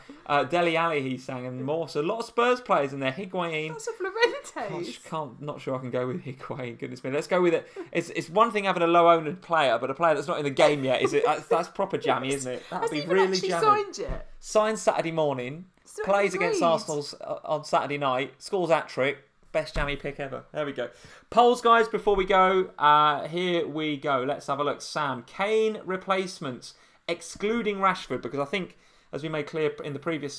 Deli Ali, he sang, and more. So a lot of Spurs players in there. Higuain. That's a Florentes. Not sure I can go with Higuain. Goodness me. Let's go with it. It's one thing having a low-owned player, but a player that's not in the game yet. Is it? That's proper jammy, isn't it? That'd be really jammy. Signed yet? Signed Saturday morning. Plays against Arsenal on Saturday night. Scores hat-trick. Best jammy pick ever. There we go. Polls, guys, before we go. Here we go. Let's have a look. Sam, Kane replacements, excluding Rashford, because I think, as we made clear in the previous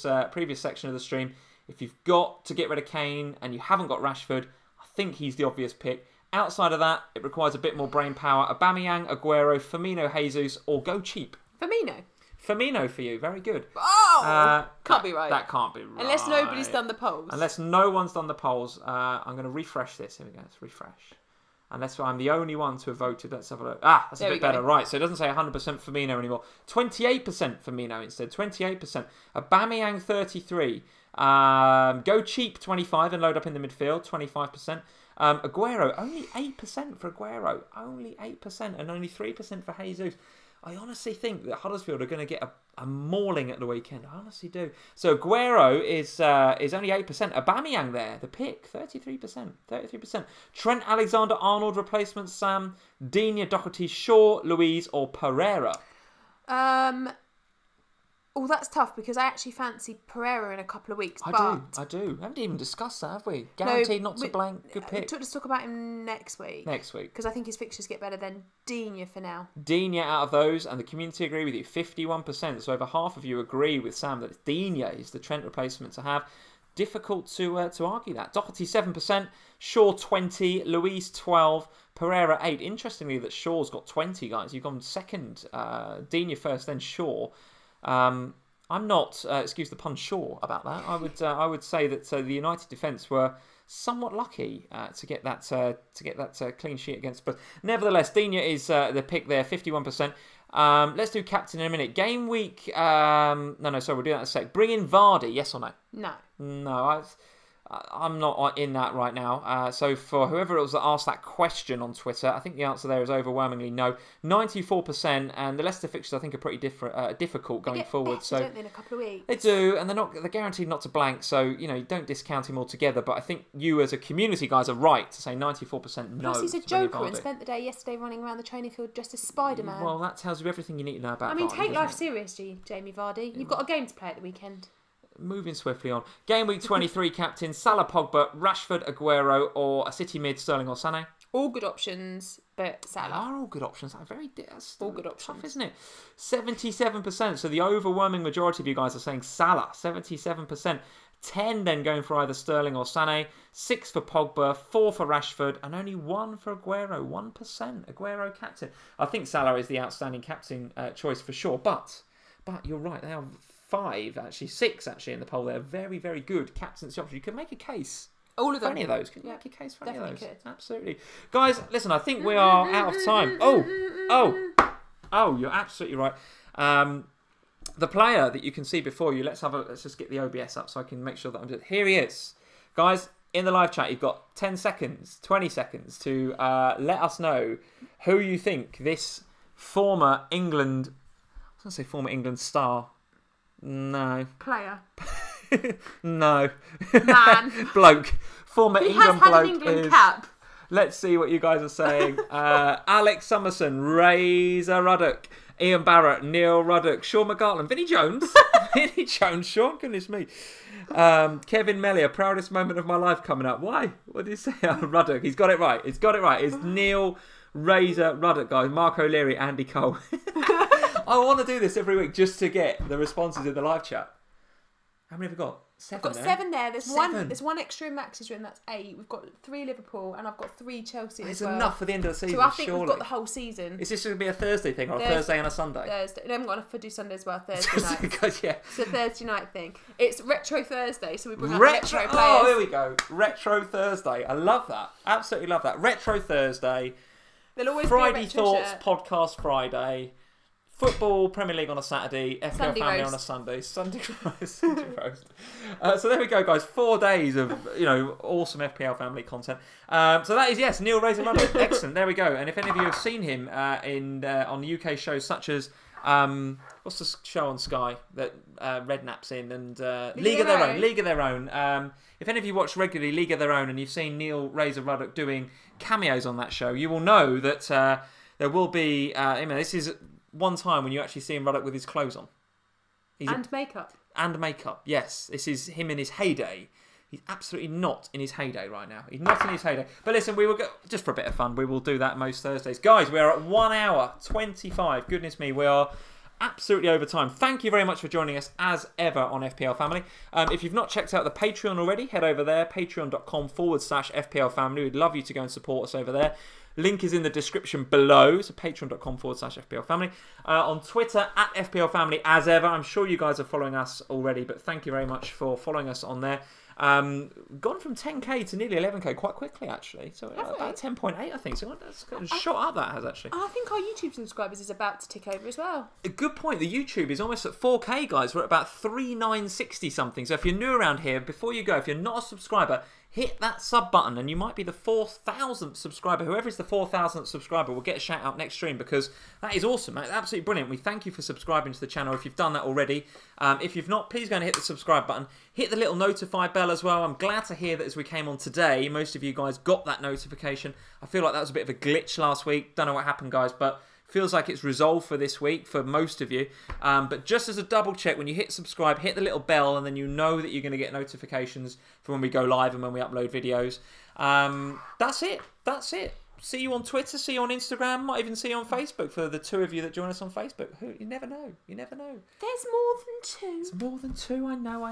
section of the stream, if you've got to get rid of Kane and you haven't got Rashford, I think he's the obvious pick. Outside of that, it requires a bit more brain power. Aubameyang, Aguero, Firmino, Jesus, or go cheap. Firmino for you. Very good. Oh! Can't be right. That can't be right. Unless nobody's done the polls. Unless no one's done the polls. I'm going to refresh this. Here we go. Let's refresh. Unless I'm the only one to have voted. Let's have a look. That's a bit better. Right, so it doesn't say 100% Firmino anymore. 28% Firmino instead. 28%. Aubameyang, 33. Go cheap, 25, and load up in the midfield, 25%. Aguero, only 8% for Aguero. Only 8%, and only 3% for Jesus. I honestly think that Huddersfield are going to get a mauling at the weekend. I honestly do. So Aguero is only 8%. Aubameyang there, the pick, 33%. 33%. Trent Alexander-Arnold replacements, Sam. Digne, Doherty, Shaw, Louise, or Pereira? Oh, that's tough because I actually fancy Pereira in a couple of weeks. I do. We haven't even discussed that, have we? Guaranteed not to blank. Good pick. Let's talk about him next week. Because I think his fixtures get better than Digne for now. Digne out of those, and the community agree with you. 51%. So over half of you agree with Sam that Digne is the Trent replacement to have. Difficult to argue that. Doherty 7%, Shaw 20, Louise 12, Pereira 8. Interestingly, that Shaw's got 20, guys. You've gone second. Digne first, then Shaw. I'm not, excuse the pun, sure about that. I would say that the United defence were somewhat lucky to get that clean sheet against Spurs. Nevertheless, Digne is the pick there, 51%. Let's do captain in a minute. Game week. Sorry, we'll do that in a sec. Bring in Vardy, yes or no? No. I'm not in that right now. So for whoever it was that asked that question on Twitter, I think the answer there is overwhelmingly no. 94%, and the Leicester fixtures I think are pretty difficult going forward. Better, don't they, in a couple of weeks? They do, and they're guaranteed not to blank. So you don't discount him altogether. But I think you as a community guys are right to say 94% no. Plus he's a joker and spent the day yesterday running around the training field dressed as Spider-Man. Well, that tells you everything you need to know about. Vardy, take life seriously, Jamie Vardy. You've got a game to play at the weekend. Moving swiftly on. Game week 23 captain Salah, Pogba, Rashford, Aguero, or a City mid, Sterling or Sané? All good options, but Salah. They are all good options. That's all good options. Tough, isn't it? 77%. So the overwhelming majority of you guys are saying Salah. 77%. 10 then going for either Sterling or Sané. 6 for Pogba. 4 for Rashford. And only 1 for Aguero. 1%. Aguero captain. I think Salah is the outstanding captain choice for sure. But you're right. They are 6 in the poll there. Very, very good captaincy options. You can make a case. All of them. For any of those. Can you make a case for any of those? Could. Absolutely. Guys, listen, I think we are out of time. Oh, you're absolutely right. The player that you can see before you, let's just get the OBS up so I can make sure that here he is. Guys, in the live chat, you've got 10 seconds, 20 seconds to let us know who you think this former England star. No. Player. No. Man. Bloke. Former England bloke. He has had an England cap. Let's see what you guys are saying. Alex Summerson, Razor Ruddock, Ian Barrett, Neil Ruddock, Sean McGartland, Vinnie Jones. Vinnie Jones, Sean, goodness me. Kevin Mellier, proudest moment of my life coming up. Why? What did he say? Ruddock. He's got it right. It's Neil Razor Ruddock, guys. Mark O'Leary, Andy Cole. I want to do this every week just to get the responses in the live chat. How many have we got? 7 I've got there? 7 there. There's one extra in Max's room, that's 8. We've got 3 Liverpool and I've got 3 Chelsea as well. It's enough for the end of the season, so I think surely. we've got the whole season. Is this going to be a Thursday thing or a Thursday and a Sunday? Thursday. No, I haven't got enough to do Sunday as well. Thursday night. Yeah. It's a Thursday night thing. It's Retro Thursday, so we bring out retro players. Oh, here we go. Retro Thursday. I love that. Absolutely love that. Retro Thursday. There'll always Friday be a retro Thoughts shirt. Podcast Friday. Football, Premier League on a Saturday, FPL Sunday Family roast. on a Sunday, Sunday roast. Sunday roast. So there we go, guys. 4 days of awesome FPL Family content. So that is Neil Razor Ruddock. Excellent. There we go. And if any of you have seen him on UK shows such as what's the show on Sky that Redknapp's in, and League of Their Own. League of Their Own. If any of you watch regularly League of Their Own and you've seen Neil Razor Ruddock doing cameos on that show, you will know that there will be. This is one time when you actually see him Ruddock with his clothes on. Makeup. And makeup, yes. This is him in his heyday. He's absolutely not in his heyday right now. He's not in his heyday. But listen, we will go, just for a bit of fun, we will do that most Thursdays. Guys, we are at 1 hour 25. Goodness me, we are absolutely over time. Thank you very much for joining us as ever on FPL Family. If you've not checked out the Patreon already, head over there, patreon.com/FPL Family. We'd love you to go and support us over there. Link is in the description below, so patreon.com/FPL Family. On Twitter, at FPL Family as ever. I'm sure you guys are following us already, but thank you very much for following us on there. Gone from 10k to nearly 11k quite quickly, actually. So about 10.8, I think. So that's shot up, that has, actually. I think our YouTube subscribers is about to tick over as well. A good point. The YouTube is almost at 4k, guys. We're at about 3,960 something. So if you're new around here, before you go, if you're not a subscriber, hit that sub button and you might be the 4,000th subscriber. Whoever is the 4,000th subscriber will get a shout out next stream, because that is awesome. That's absolutely brilliant. We thank you for subscribing to the channel if you've done that already. If you've not, please go and hit the subscribe button. Hit the little notify bell as well. I'm glad to hear that as we came on today, most of you guys got that notification. I feel like that was a bit of a glitch last week. Don't know what happened, guys, but feels like it's resolved for this week for most of you. But just as a double check, when you hit subscribe, hit the little bell, and then you know that you're going to get notifications for when we go live and when we upload videos. That's it. That's it. See you on Twitter, see you on Instagram, might even see you on Facebook for the 2 of you that join us on Facebook. You never know. You never know. There's more than 2. It's more than 2. I know.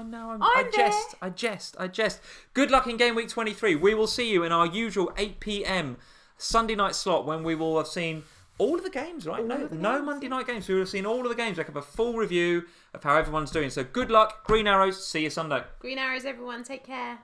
I jest. Good luck in Game Week 23. We will see you in our usual 8 PM Sunday night slot when we will have seen all of the games, right? No Monday night games. We will have seen all of the games. I have a full review of how everyone's doing. So good luck, Green Arrows. See you Sunday. Green Arrows, everyone. Take care.